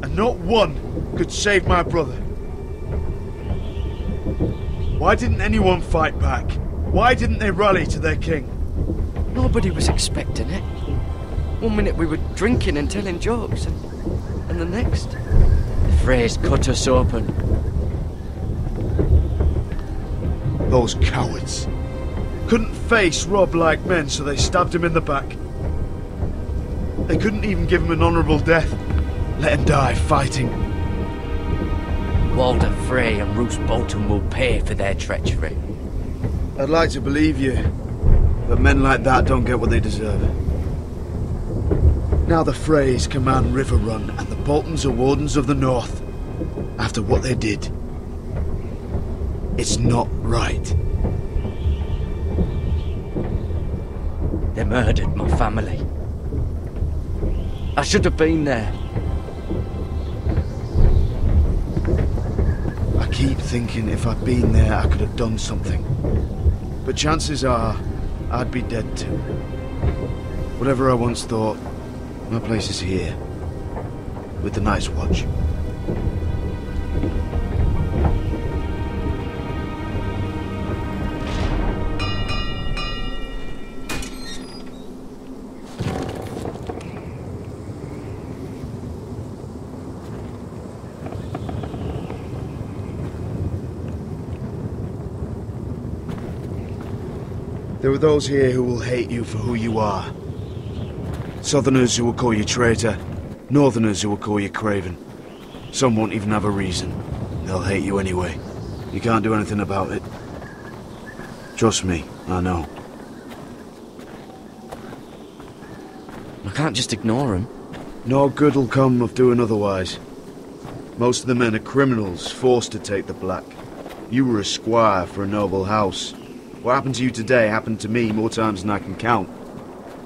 and not one could save my brother. Why didn't anyone fight back? Why didn't they rally to their king? Nobody was expecting it. One minute we were drinking and telling jokes, and the next, the phrase cut us open. Those cowards. Couldn't face Rob like men, so they stabbed him in the back. They couldn't even give him an honourable death. Let him die fighting. Walder Frey and Roose Bolton will pay for their treachery. I'd like to believe you, but men like that don't get what they deserve. Now the Freys command River Run, and the Boltons are Wardens of the North. After what they did, it's not right. They murdered my family. I should have been there. I keep thinking if I'd been there, I could have done something. But chances are, I'd be dead too. Whatever I once thought, my place is here. With the Night's Watch. There are those here who will hate you for who you are. Southerners who will call you traitor, Northerners who will call you craven. Some won't even have a reason. They'll hate you anyway. You can't do anything about it. Trust me, I know. I can't just ignore them. No good will come of doing otherwise. Most of the men are criminals, forced to take the black. You were a squire for a noble house. What happened to you today happened to me more times than I can count.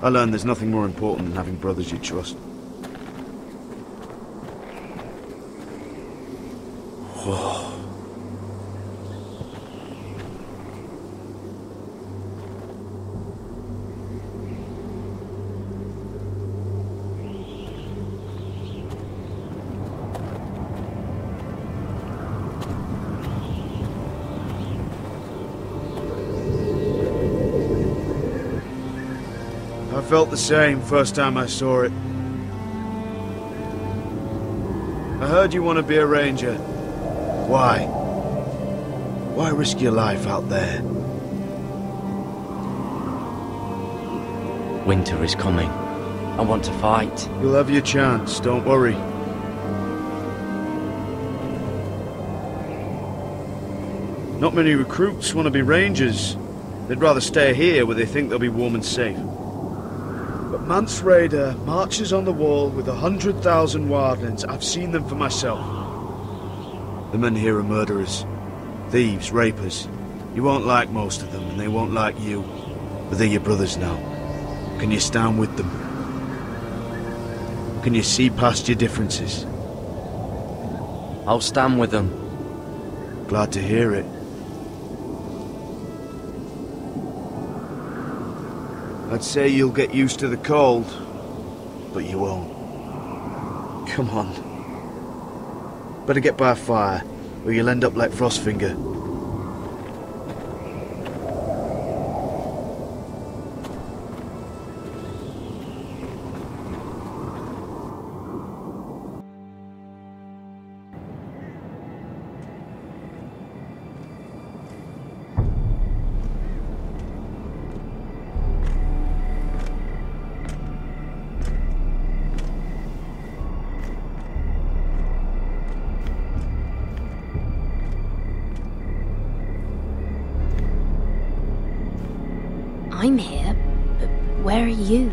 I learned there's nothing more important than having brothers you trust. Whoa. I felt the same first time I saw it. I heard you want to be a ranger. Why? Why risk your life out there? Winter is coming. I want to fight. You'll have your chance, don't worry. Not many recruits want to be rangers. They'd rather stay here where they think they'll be warm and safe. But Mance Rayder marches on the wall with 100,000 wildlings. I've seen them for myself. The men here are murderers, thieves, rapers. You won't like most of them, and they won't like you. But they're your brothers now. Can you stand with them? Can you see past your differences? I'll stand with them. Glad to hear it. I'd say you'll get used to the cold, but you won't. Come on. Better get by a fire, or you'll end up like Frostfinger. I'm here, but where are you?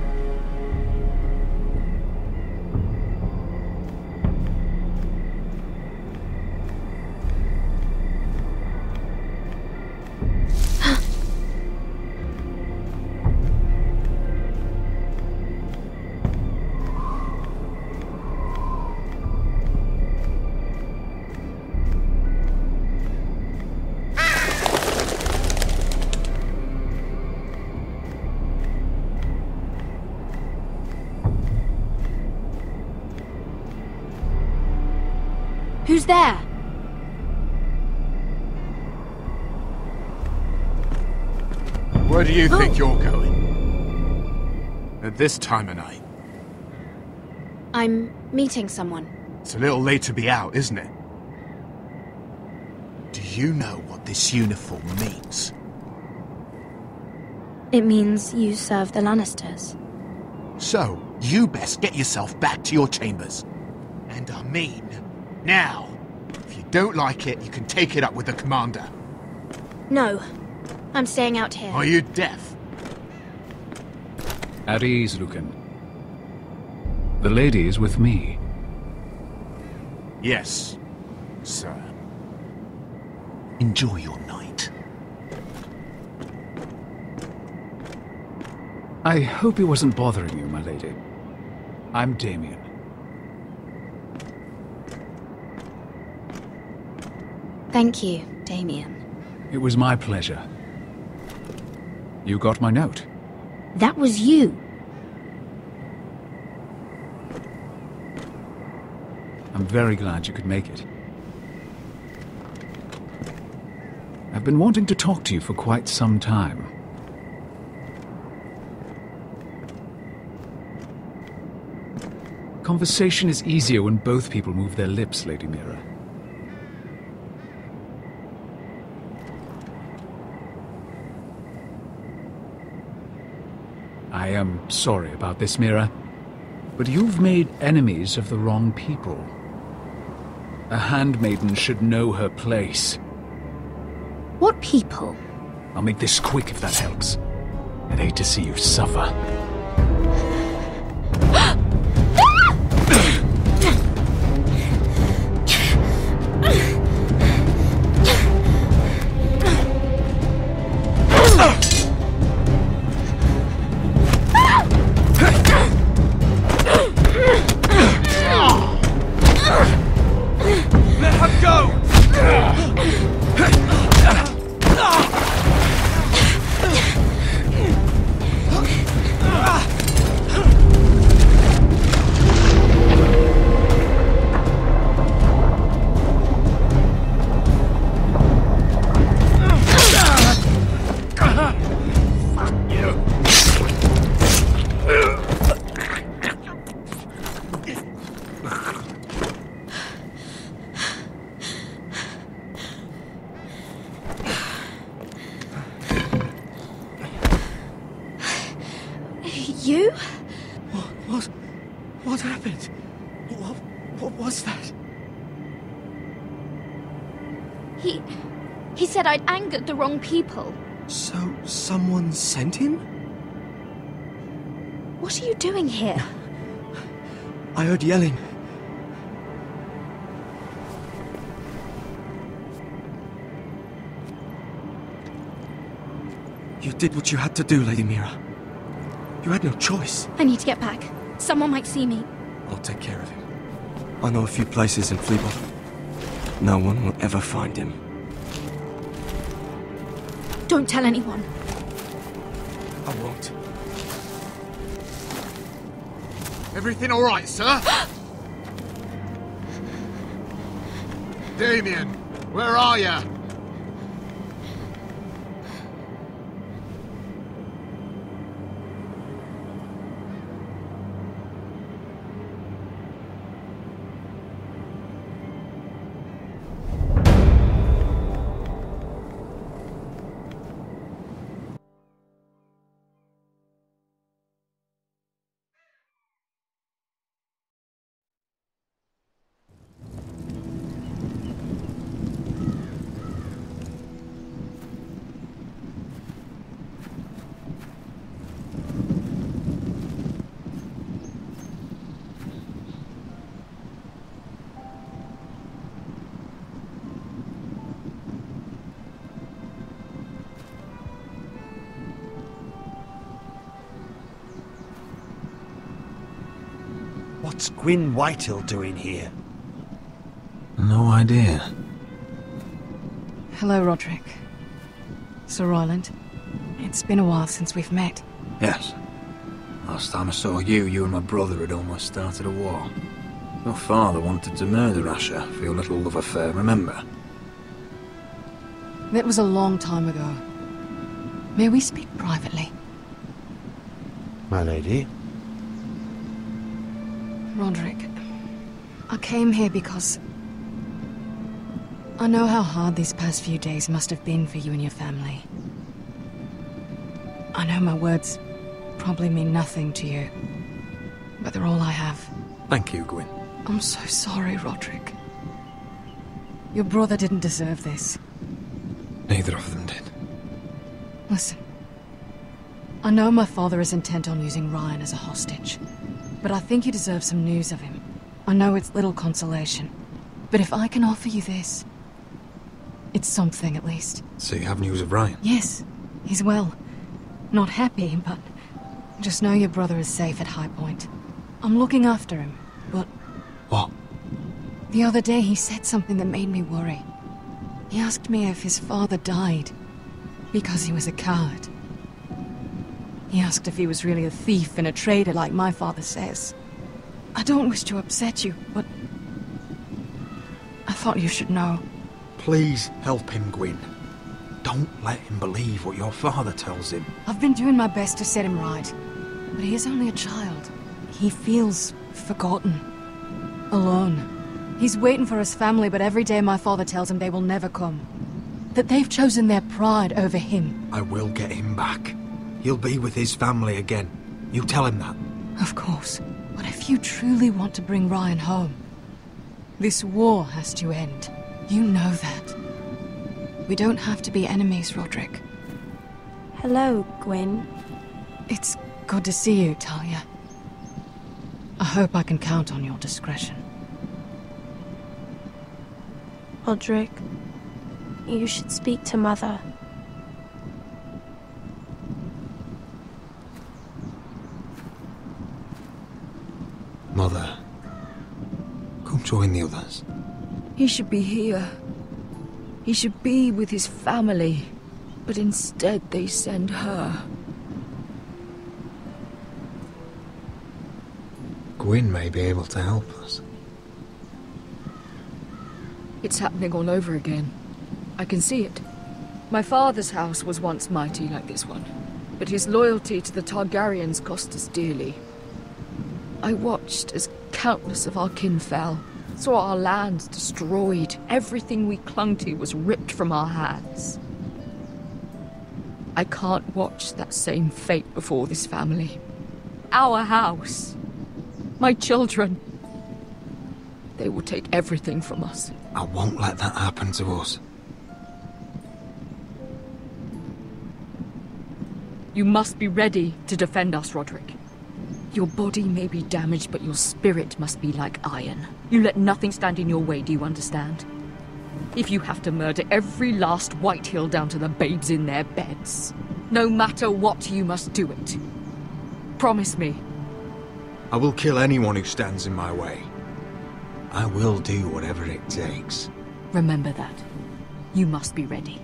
Who's there? Where do you think you're going? At this time of night? I'm meeting someone. It's a little late to be out, isn't it? Do you know what this uniform means? It means you serve the Lannisters. So, you best get yourself back to your chambers. And I mean, now. If you don't like it, you can take it up with the commander. No. I'm staying out here. Are you deaf? At ease, Lucan. The lady is with me. Yes, sir. Enjoy your night. I hope he wasn't bothering you, my lady. I'm Damien. Thank you, Damien. It was my pleasure. You got my note. That was you. I'm very glad you could make it. I've been wanting to talk to you for quite some time. Conversation is easier when both people move their lips, Lady Mira. I am sorry about this, Mira, but you've made enemies of the wrong people. A handmaiden should know her place. What people? I'll make this quick if that helps. I'd hate to see you suffer. Let her go! You? What happened? What was that? He said I'd angered the wrong people. So, someone sent him? What are you doing here? I heard yelling. You did what you had to do, Lady Mira. You had no choice. I need to get back. Someone might see me. I'll take care of it. I know a few places in Fleabottom. No one will ever find him. Don't tell anyone. I won't. Everything all right, sir? Damien, where are you? What's Gwyn Whitehill doing here? No idea. Hello, Roderick. Sir Roland. It's been a while since we've met. Yes. Last time I saw you and my brother had almost started a war. Your father wanted to murder Asher for your little love affair, remember? That was a long time ago. May we speak privately? My lady? Roderick, I came here because I know how hard these past few days must have been for you and your family. I know my words probably mean nothing to you, but they're all I have. Thank you, Gwyn. I'm so sorry, Roderick. Your brother didn't deserve this. Neither of them did. Listen. I know my father is intent on using Ryan as a hostage, but I think you deserve some news of him. I know it's little consolation, but if I can offer you this, it's something at least. So you have news of Ryan? Yes, he's well. Not happy, but just know your brother is safe at High Point. I'm looking after him, but... What? The other day he said something that made me worry. He asked me if his father died because he was a coward. He asked if he was really a thief and a traitor like my father says. I don't wish to upset you, but I thought you should know. Please help him, Gwyn. Don't let him believe what your father tells him. I've been doing my best to set him right, but he is only a child. He feels forgotten, alone. He's waiting for his family, but every day my father tells him they will never come. That they've chosen their pride over him. I will get him back. He'll be with his family again. You tell him that. Of course. But if you truly want to bring Ryan home, this war has to end. You know that. We don't have to be enemies, Roderick. Hello, Gwyn. It's good to see you, Talia. I hope I can count on your discretion. Roderick, you should speak to Mother. Mother, come join the others. He should be here. He should be with his family. But instead they send her. Gwyn may be able to help us. It's happening all over again. I can see it. My father's house was once mighty like this one, but his loyalty to the Targaryens cost us dearly. I watched as countless of our kin fell, saw our lands destroyed, everything we clung to was ripped from our hands. I can't watch that same fate before this family. Our house. My children. They will take everything from us. I won't let that happen to us. You must be ready to defend us, Roderick. Your body may be damaged, but your spirit must be like iron. You let nothing stand in your way, do you understand? If you have to murder every last Whitehill down to the babes in their beds, no matter what, you must do it. Promise me. I will kill anyone who stands in my way. I will do whatever it takes. Remember that. You must be ready.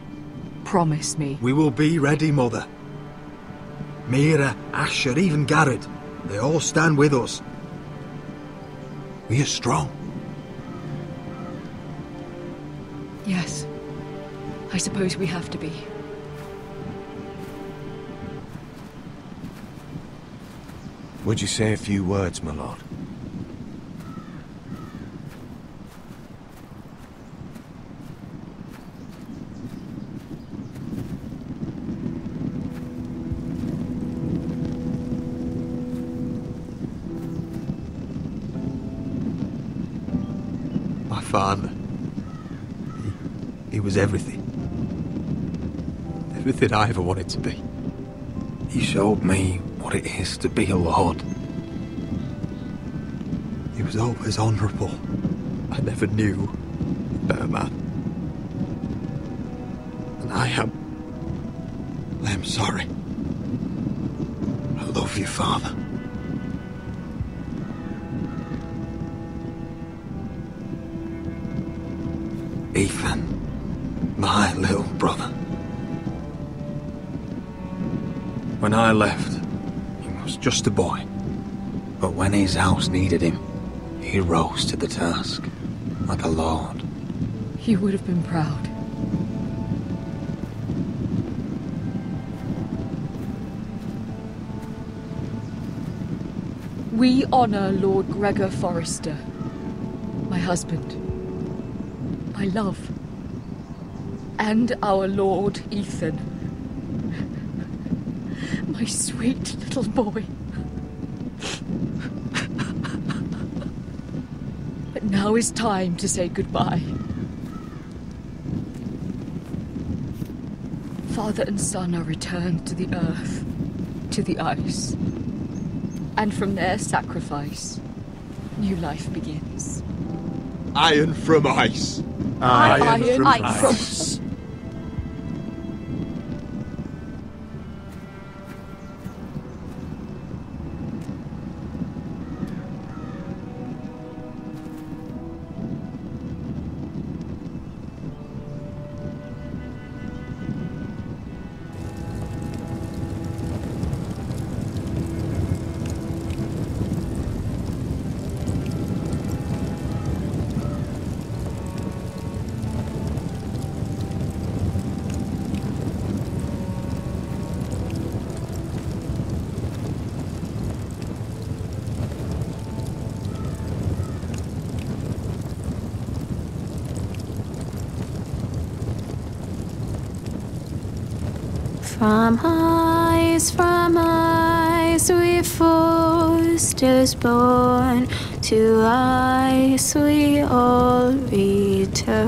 Promise me. We will be ready, Mother. Mira, Asher, even Garrett. They all stand with us. We are strong. Yes. I suppose we have to be. Would you say a few words, my lord? My father. He was everything. Everything I ever wanted to be. He showed me what it is to be a lord. He was always honourable. I never knew a better man. And I am sorry. I love you, Father. Ethan, my little brother. When I left, he was just a boy. But when his house needed him, he rose to the task, like a lord. He would have been proud. We honor Lord Gregor Forrester, my husband, my love, and our Lord Ethan, my sweet little boy. But now is time to say goodbye. Father and son are returned to the earth, to the ice. And from their sacrifice, new life begins. Iron from ice. Iron from ice. From ice, we Forresters born, to ice we all return.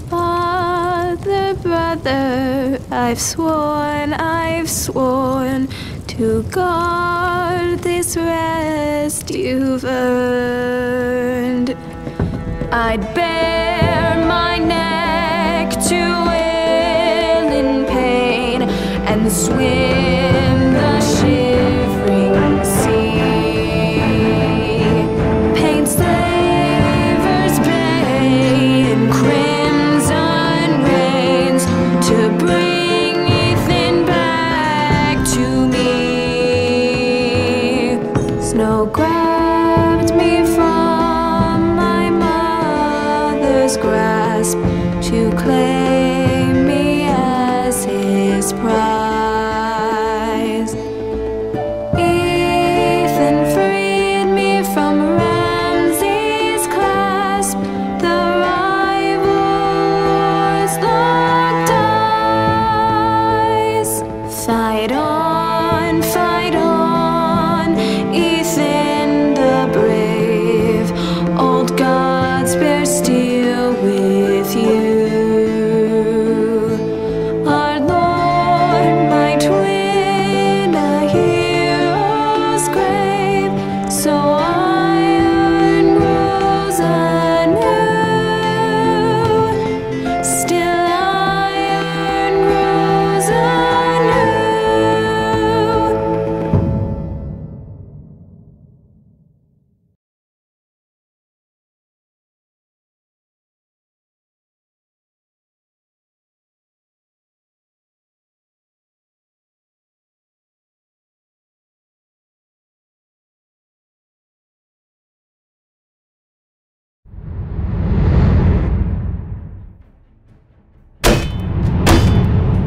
Father, brother, I've sworn to guard this rest you've earned. I'd bare my neck to and swim the shivering sea. Paint slavers bay in crimson rains to bring Ethan back to me. Snow grabbed me from my mother's grasp to claim me as his prize.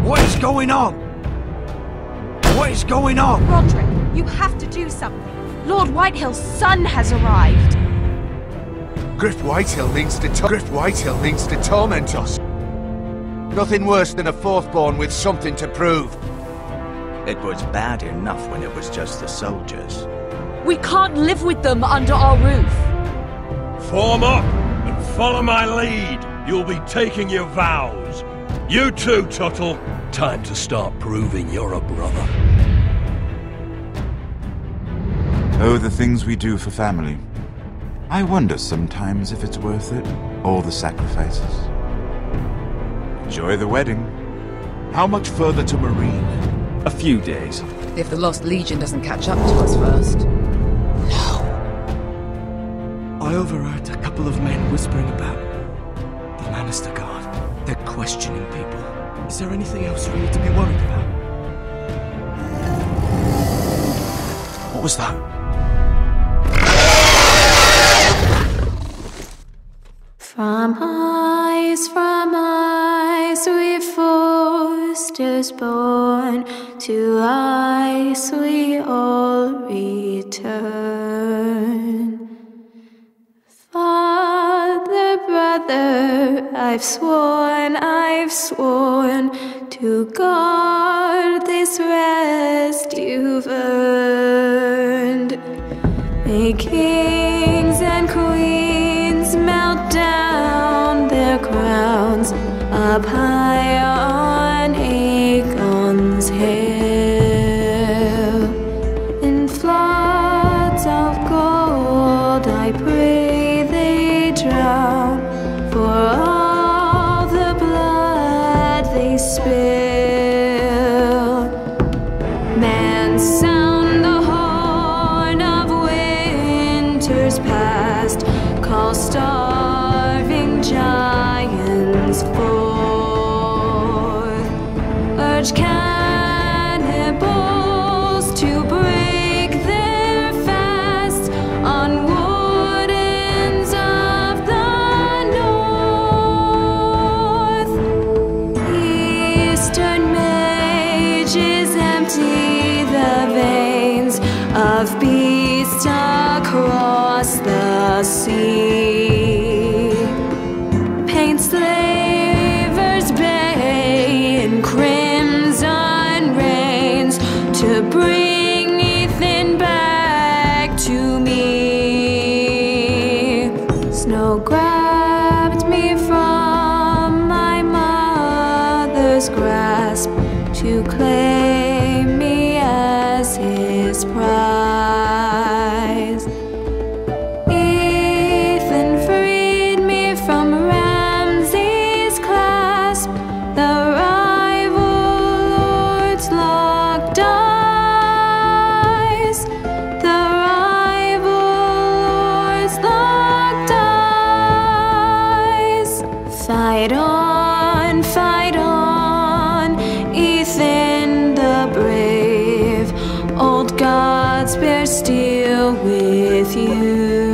What is going on? What is going on? Roderick, you have to do something. Lord Whitehill's son has arrived. Griff Whitehill means to torment us. Nothing worse than a fourthborn with something to prove. It was bad enough when it was just the soldiers. We can't live with them under our roof. Form up and follow my lead. You'll be taking your vows. You too, Tuttle. Time to start proving you're a brother. Oh, the things we do for family. I wonder sometimes if it's worth it, all the sacrifices. Enjoy the wedding. How much further to Marine? A few days. If the Lost Legion doesn't catch up to us first. I overheard a couple of men whispering about the Lannister Guard. They're questioning people. Is there anything else we need to be worried about? What was that? From ice, we Forresters born, to ice we all return. Father, brother, I've sworn to guard this rest you've earned. May kings and queens melt down their crowns. up high on Aegon's hill. In floods of gold I pray they drown, for all the blood they spill. Man, sound the horn of winter's past, call starving giants forth, urge cannibals to break their fast on wardens of the north. Eastern mages empty the veins of beasts across the sea. Paint slavers bay in crimson rains to bring Ethan back to me. Snow grabbed me from my mother's grasp to claim me as his prize. Ethan freed me from Ramsay's clasp, the rival lord's locked eyes, the rival lord's locked eyes. Fight on, Ethan the brave, old gods bear steel with you.